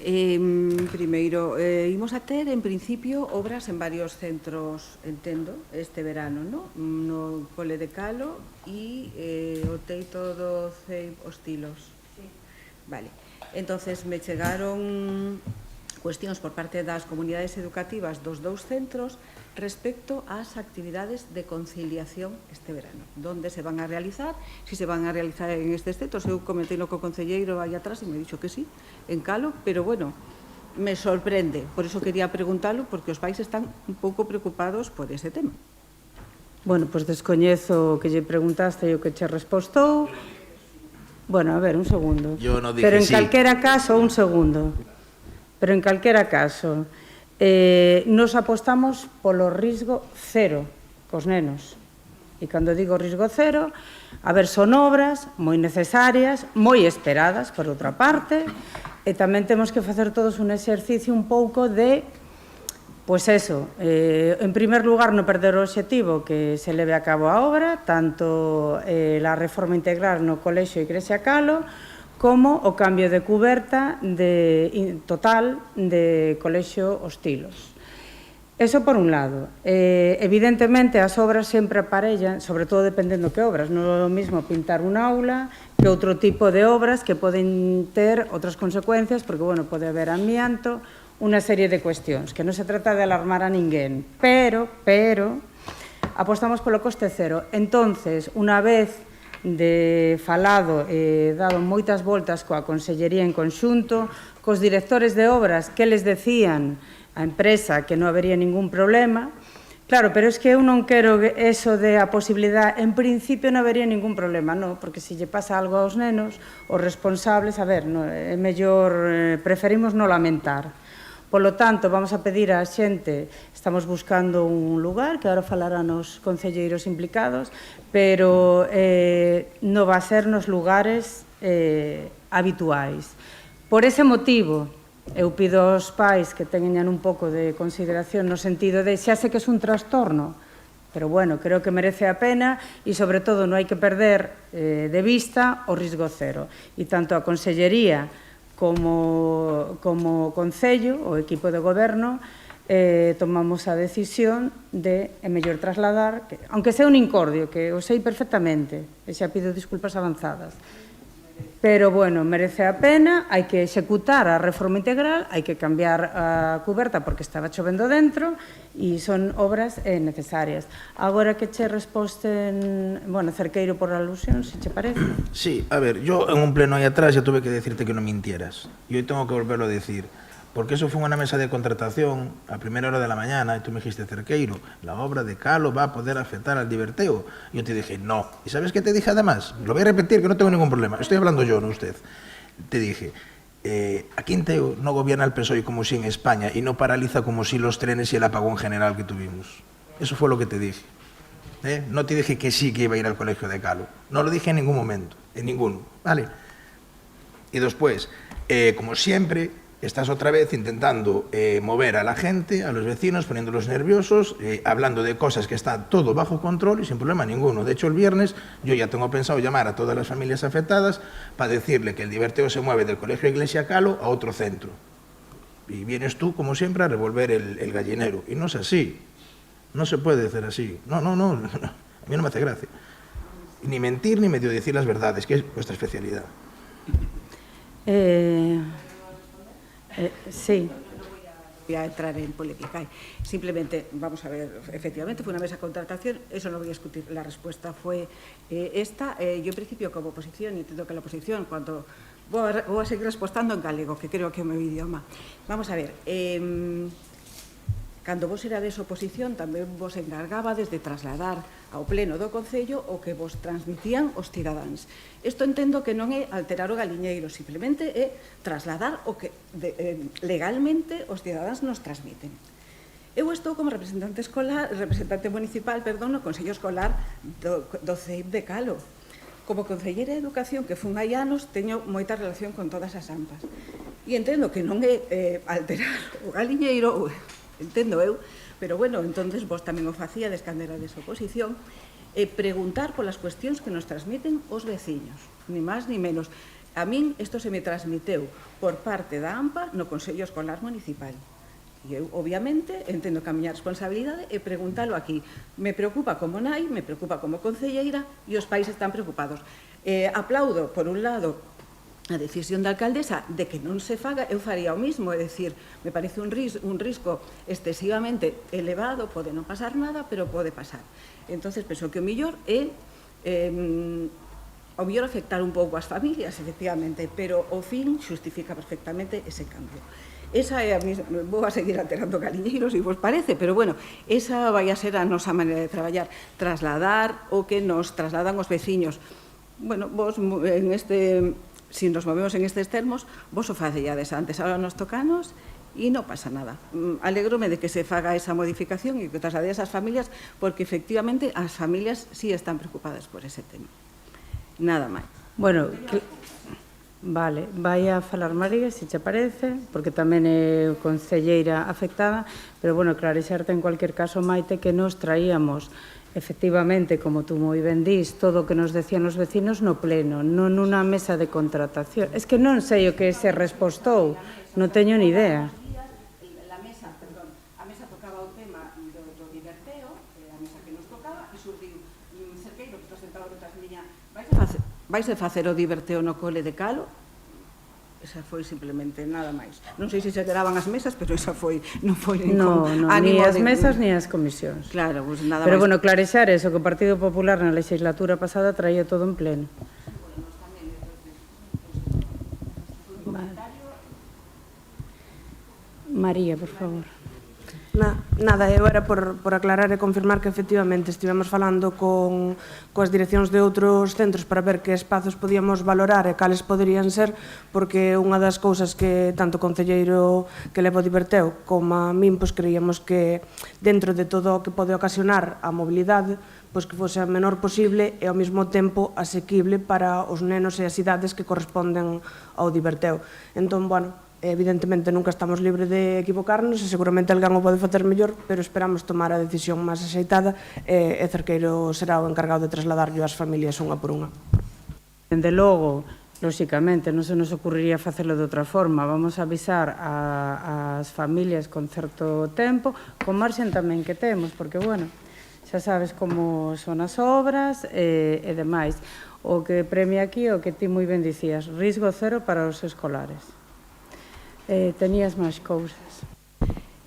primeiro, imos a ter, en principio, obras en varios centros, entendo, este verano, no Cole de Calo e o teito do CEIP Hostilos. Sí. Vale. Entonces, me chegaron cuestións por parte das comunidades educativas dos dous centros respecto ás actividades de conciliación este verano. Donde se van a realizar, si se van a realizar en estes centros. Eu comentei co concelleiro aí atrás e me dixo que sí, en Calo, pero bueno, me sorprende. Por iso quería preguntalo, porque os pais están un pouco preocupados por ese tema. Bueno, pois descoñezo o que lle preguntaste e o que che respostou. Bueno, a ver, un segundo. Yo no dije pero en sí. calquera caso, un segundo. Pero en calquera caso, nos apostamos polo risco cero cos nenos. E cando digo risco cero, a ver, son obras moi necesarias, moi esperadas, por outra parte, e tamén temos que facer todos un exercicio un pouco de, pois eso, en primer lugar, non perder o obxectivo que se leve a cabo a obra, tanto a reforma integral no Colexio Igrexa Calo, como o cambio de cuberta total de Colexio Hostilos. Eso por un lado. Evidentemente, as obras sempre aparellan, sobre todo dependendo que obras. Non é o mismo pintar un aula que outro tipo de obras que poden ter outras consecuencias, porque, bueno, pode haber amianto, unha serie de cuestións, que non se trata de alarmar a ninguén. Pero, apostamos polo coste cero. Entonces, unha vez de falado e dado moitas voltas coa Consellería en conxunto, cos directores de obras que les decían a empresa que non habería ningún problema. Claro, pero es que eu non quero eso de a posibilidade, en principio non habería ningún problema, non, porque se lle pasa algo aos nenos, os responsables, a ver, é mellor, preferimos non lamentar. Polo tanto, vamos a pedir á xente, estamos buscando un lugar, que agora falarán os concelleiros implicados, pero non va a ser nos lugares habituais. Por ese motivo, eu pido aos pais que teñan un pouco de consideración no sentido de, xa sei que é un trastorno, pero bueno, creo que merece a pena e, sobre todo, non hai que perder de vista o risco cero. E tanto a Consellería como Concello, o equipo de goberno, tomamos a decisión de mellor trasladar, aunque sea un incordio, que o sei perfectamente, e xa pido disculpas avanzadas. Pero, bueno, merece a pena, hai que executar a reforma integral, hai que cambiar a cuberta porque estaba chovendo dentro e son obras necesarias. Agora que che resposten, bueno, Cerqueiro por alusión, se che parece. Sí, a ver, yo en un pleno ahí atrás ya tuve que decirte que no mintieras. Y hoy tengo que volverlo a decir. Porque eso fue una mesa de contratación a primera hora de la mañana y tú me dijiste, Cerqueiro, la obra de Calo va a poder afectar al diverteo. Y yo te dije, no. ¿Y sabes qué te dije además? Lo voy a repetir, que no tengo ningún problema. Estoy hablando yo, no usted. Te dije, aquí en Teo no gobierna el PSOE como si en España y no paraliza como si los trenes y el apagón general que tuvimos. Eso fue lo que te dije. No te dije que sí que iba a ir al colegio de Calo. No lo dije en ningún momento, en ninguno. ¿Vale? Y después, como siempre, estás otra vez intentando mover a la gente, a los vecinos, poniéndolos nerviosos, hablando de cosas que está todo bajo control y sin problema ninguno. De hecho, el viernes yo ya tengo pensado llamar a todas las familias afectadas para decirle que el diverteo se mueve del Colegio Iglesia Calo a otro centro. Y vienes tú, como siempre, a revolver el gallinero. Y no es así. No se puede hacer así. No. A mí no me hace gracia. Ni mentir ni medio decir las verdades, que es vuestra especialidad. Sí. Voy a entrar en polémica. Simplemente, vamos a ver, efectivamente fue una mesa de contratación, eso no voy a discutir, la respuesta fue esta. Yo en principio como oposición, entiendo que la oposición, cuando voy a seguir respondiendo en galego, que creo que é o meu idioma. Vamos a ver, cando vos erades oposición tamén vos encargabades de trasladar ao pleno do Concello o que vos transmitían os cidadáns. Isto entendo que non é alterar o galiñeiro, simplemente é trasladar o que legalmente os cidadáns nos transmiten. Eu estou como representante municipal, no Consello Escolar do CEIP de Calo. Como concelleira de Educación, que fun hai anos, teño moita relación con todas as AMPAs. E entendo que non é alterar o galiñeiro, entendo eu, pero bueno, entonces vos tamén o facíades cando erades oposición, preguntar polas cuestións que nos transmiten os veciños, ni máis ni menos. A min isto se me transmiteu por parte da AMPA no Consello Escolar Municipal. E eu, obviamente, entendo que a miña responsabilidade é preguntalo aquí. Me preocupa como nai, me preocupa como concelleira e os pais están preocupados. Aplaudo, por un lado, a decisión da alcaldesa de que non se faga, eu faría o mismo, é dicir, me parece un risco excesivamente elevado, pode non pasar nada, pero pode pasar. Entonces, penso que o mellor é o mellor afectar un pouco as familias, efectivamente, pero o fin xustifica perfectamente ese cambio. Esa é a mesma, vou a seguir alterando galiñeiros, se vos parece, pero bueno, esa vai a ser a nosa maneira de traballar, trasladar o que nos trasladan os veciños. Bueno, vos en este, si nos movemos en estes termos, vos o facellades antes, ahora nos tocanos e non pasa nada. Alégrome de que se faga esa modificación e que traslade esas familias, porque efectivamente as familias sí están preocupadas por ese tema. Nada máis. Bueno, vale, vai a falar María, se che parece, porque tamén é concelleira afectada, pero, bueno, clarexarte en cualquier caso, Maite, que nos traíamos, efectivamente, como tú moi ben dís, todo o que nos decían os vecinos no pleno, non nunha mesa de contratación. Es que non sei o que se respostou, non teño ni idea. A mesa tocaba o tema do diverteo, a mesa que nos tocaba, e surdiu Cerqueiro, que presentaba outras miña, vais a facer o diverteo no cole de Calo? Esa foi simplemente nada máis. Non sei se se quedaban as mesas, pero esa foi, non foi No, ni as mesas ni as comisións. Claro, pues nada máis. Pero, bueno, clarexar eso, que o Partido Popular na legislatura pasada traía todo en pleno. María, por favor. Nada, eu era por aclarar e confirmar que efectivamente estivemos falando coas direccións de outros centros para ver que espazos podíamos valorar e cales poderían ser, porque unha das cousas que tanto o concelleiro que leva o diverteo como a min, pois creíamos que dentro de todo o que pode ocasionar a mobilidade, pois que fose a menor posible e ao mesmo tempo asequible para os nenos e as idades que corresponden ao diverteo. Entón, bueno, evidentemente nunca estamos libres de equivocarnos e seguramente alguén o pode facer mellor, pero esperamos tomar a decisión máis axeitada e Cerqueiro será o encargado de trasladarlo ás familias unha por unha. Dende logo, lóxicamente, non se nos ocurriría facelo de outra forma. Vamos a avisar ás familias con certo tempo, con marxen tamén que temos, porque, bueno, xa sabes como son as obras e demais. o que premia aquí, o que ti moi ben dicías, risco cero para os escolares. Tenías máis cousas.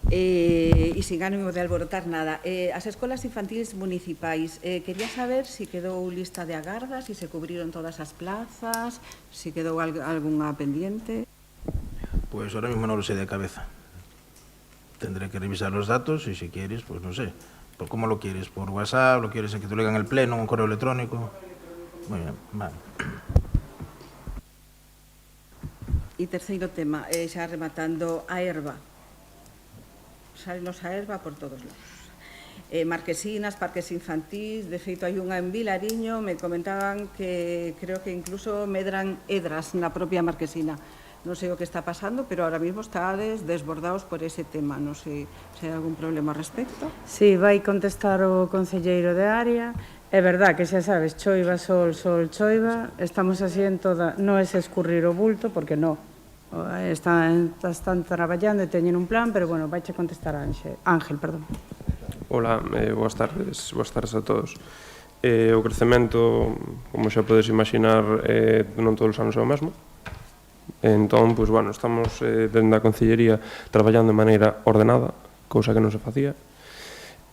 E sin ánimo de alborotar nada, as escolas infantiles municipais, quería saber se quedou lista de agardas, se cubriron todas as plazas, se quedou algunha pendiente. Pues ahora mismo no lo sé de cabeza. Tendré que revisar los datos y si quieres, pues no sé. ¿Por cómo lo quieres? ¿Por WhatsApp? ¿Lo quieres en que te lo digan en el pleno? ¿Un correo electrónico? Muy bien, vale. E terceiro tema, xa rematando, a erva. Salenos a erva por todos lados. Marquesinas, parques infantís, de feito hai unha en Vilariño, me comentaban que creo que incluso medran hedras na propia marquesina. Non sei o que está pasando, pero ahora mismo estades desbordados por ese tema. Non sei se hai algún problema ao respecto. Sí, vai contestar o concelleiro de área. É verdad que xa sabes, choiva, sol, sol, choiva. Estamos así en toda... Non é escurrir o bulto, porque non. Están traballando e teñen un plan, pero bueno, vaiche contestar Ángel, perdón. Hola, boas tardes a todos. O crecemento, como xa podes imaginar, non todos os anos é o mesmo. Entón, pois, bueno, estamos dentro da Concellería traballando de maneira ordenada, cousa que non se facía,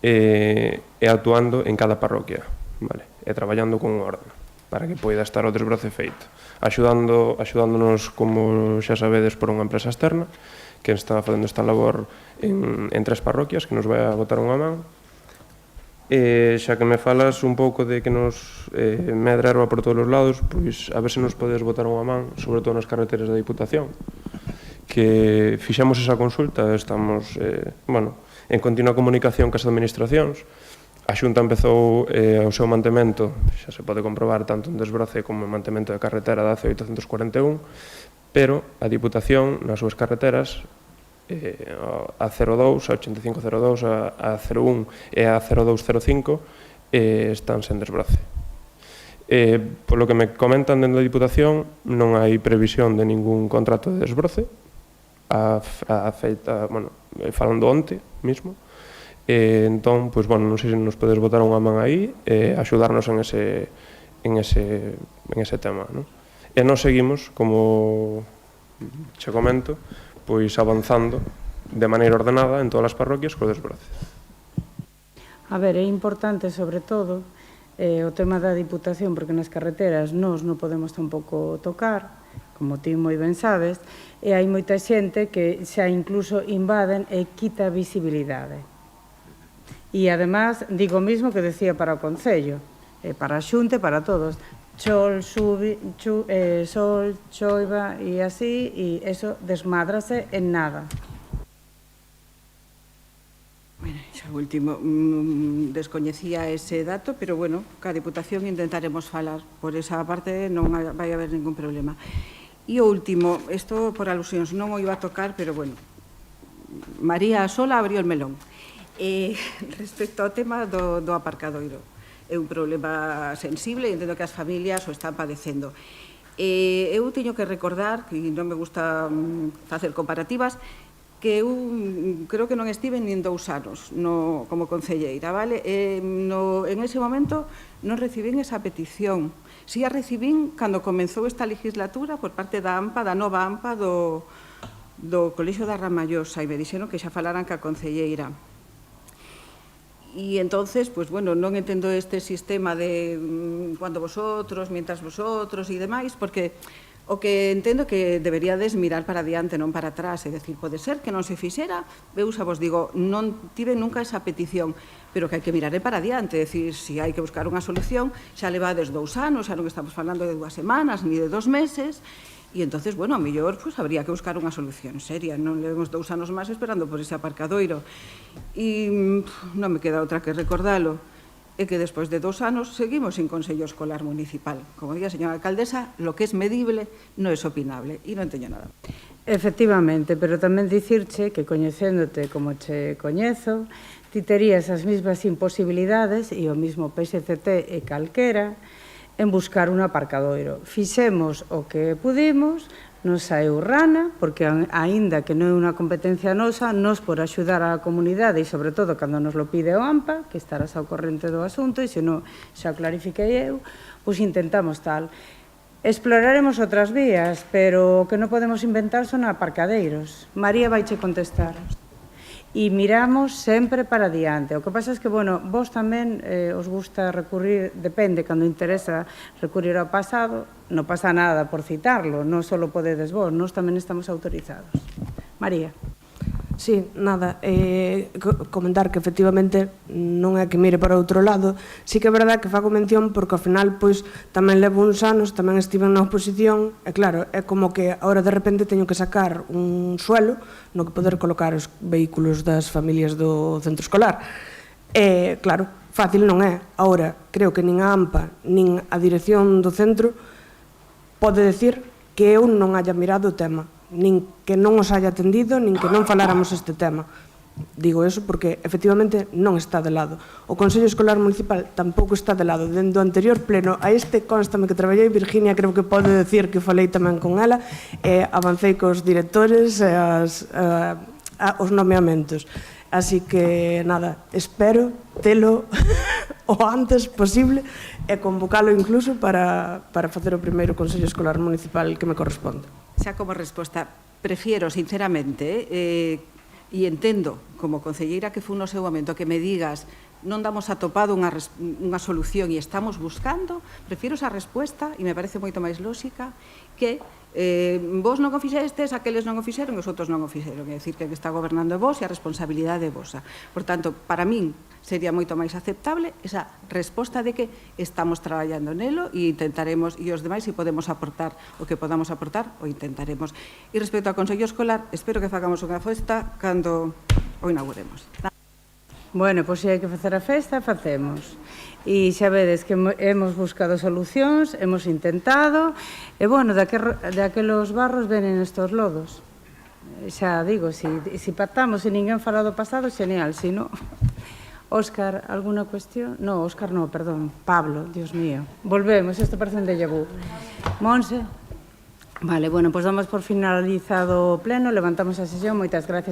e actuando en cada parroquia, vale? E traballando con orden, para que poida estar o desbroce feito. Axudándonos, como xa sabedes, por unha empresa externa, que está facendo esta labor en 3 parroquias, que nos vai a botar unha man. Xa que me falas un pouco de que nos medra erva por todos os lados, pois a ver se nos podes botar unha man, sobre todo nas carreteras da Diputación, que fixemos esa consulta, estamos en continua comunicación cas administracións. A Xunta empezou o seu mantemento, xa se pode comprobar tanto en desbroce como en mantemento de carretera da AC841, pero a Diputación nas súas carreteras, a 02, a 8502, a 01 e a 0205 están sen desbroce. Polo que me comentan dentro da Diputación, non hai previsión de ningún contrato de desbroce, falando onte mesmo. Entón, pois, bueno, non sei se nos podes botar unha man aí e axudarnos en ese tema, non? E nos seguimos, como che comento, pois avanzando de maneira ordenada en todas as parroquias co desbroce. A ver, é importante, sobre todo, o tema da Diputación, porque nas carreteras nós non podemos tampouco tocar, como ti moi ben sabes, e hai moita xente que xa incluso invaden e quita visibilidade. E, además, digo mismo que decía para o Concello, para a Xunta e para todos. Sol, sol, choiva e así, e eso desmádrase en nada. Bueno, xa último, descoñecía ese dato, pero bueno, ca Diputación intentaremos falar. Por esa parte non vai haber ningún problema. E o último, isto por alusións, non o iba a tocar, pero bueno, María Sola abriu el melón. Respecto ao tema do aparcadoiro, é un problema sensible e entendo que as familias o están padecendo. Eu teño que recordar, que non me gusta facer comparativas, que eu creo que non estive nin 2 anos como concelleira, vale? En ese momento non recibín esa petición. Si a recibín cando comenzou esta legislatura por parte da AMPA, da nova AMPA do Colexio da Ramallosa, e me dixeron que xa falaran ca concelleira. Y entonces, pues bueno, non entendo este sistema de cuando vosotros, mientras vosotros e demais, porque o que entendo que deberíades mirar para diante, non para atrás, é dicir, pode ser que non se fixera, eu xa vos digo, non tive nunca esa petición, pero que hai que mirar para diante, é dicir, se hai que buscar unha solución, xa levades 2 anos, xa non estamos falando de 2 semanas, ni de 2 meses, e entonces, bueno, a mellor, pues, habría que buscar unha solución seria, non levemos 2 anos máis esperando por ese aparcadoiro. E non me queda outra que recordalo, é que despois de 2 anos seguimos sin Consello Escolar Municipal. Como día a señora alcaldesa, lo que es medible non é opinable, e non teño nada. Efectivamente, pero tamén dicirche que coñecéndote como che coñezo, ti terías as mesmas imposibilidades e o mismo PSCT e calquera en buscar un aparcadoiro. Fixemos o que pudimos, nos saeu rana, porque aínda que non é unha competencia nosa, nos por axudar á comunidade e sobre todo cando nos lo pide o AMPA, que estarás ao corrente do asunto e se non xa o clarifiquei eu, pois intentamos tal. Exploraremos outras vías, pero o que non podemos inventar son aparcadeiros. María vaiche contestar. E miramos sempre para diante. O que pasa é que, bueno, vos tamén os gusta recurrir, depende, cando interesa recurrir ao pasado, non pasa nada por citarlo, non só podedes vos, nós tamén estamos autorizados. María. Sí, nada, comentar que efectivamente non é que mire para outro lado, sí que é verdad que fago mención porque ao final pois tamén levo uns anos, tamén estive na oposición e claro, é como que agora de repente teño que sacar un suelo no que poder colocar os vehículos das familias do centro escolar. E claro, fácil non é. Agora, creo que nin a AMPA nin a dirección do centro pode decir que eu non haya mirado o tema, nin que non os haya atendido, nin que non faláramos este tema. Digo eso porque, efectivamente, non está de lado. O Consello Escolar Municipal tampouco está de lado. Dende o anterior pleno a este, constame que traballei, Virginia creo que pode decir que falei tamén con ela, avancei cos directores e os nomeamentos. Así que, nada, espero telo o antes posible e convocalo incluso para facer o primeiro Consello Escolar Municipal que me corresponde. Xa como resposta, prefiero, sinceramente, e entendo, como concelleira que foi no seu momento, que me digas non damos atopado unha solución e estamos buscando, prefiero esa resposta e me parece moito máis lóxica que vos non o fixestes, aqueles non o fixeron e os outros non o fixeron. É dicir, que está gobernando vos e a responsabilidade é vosa. Por tanto, para min sería moito máis aceptable esa resposta de que estamos traballando nelo e intentaremos, e os demais, se podemos aportar o que podamos aportar, o intentaremos. E respecto ao Consello Escolar, espero que facamos unha festa cando o inauguremos. Bueno, pois se hai que facer a festa, facemos. E xa vedes que hemos buscado solucións, hemos intentado, e bueno, daquelos barros venen estos lodos. Xa digo, se pactamos e ninguén fala do pasado, xeneal, se non... Óscar, alguna cuestión? No, Óscar no, perdón, Pablo, Dios mío. Volvemos, isto parece un déjà vu. Monse? Vale, bueno, pois damos por finalizado o pleno, levantamos a sesión, moitas gracias.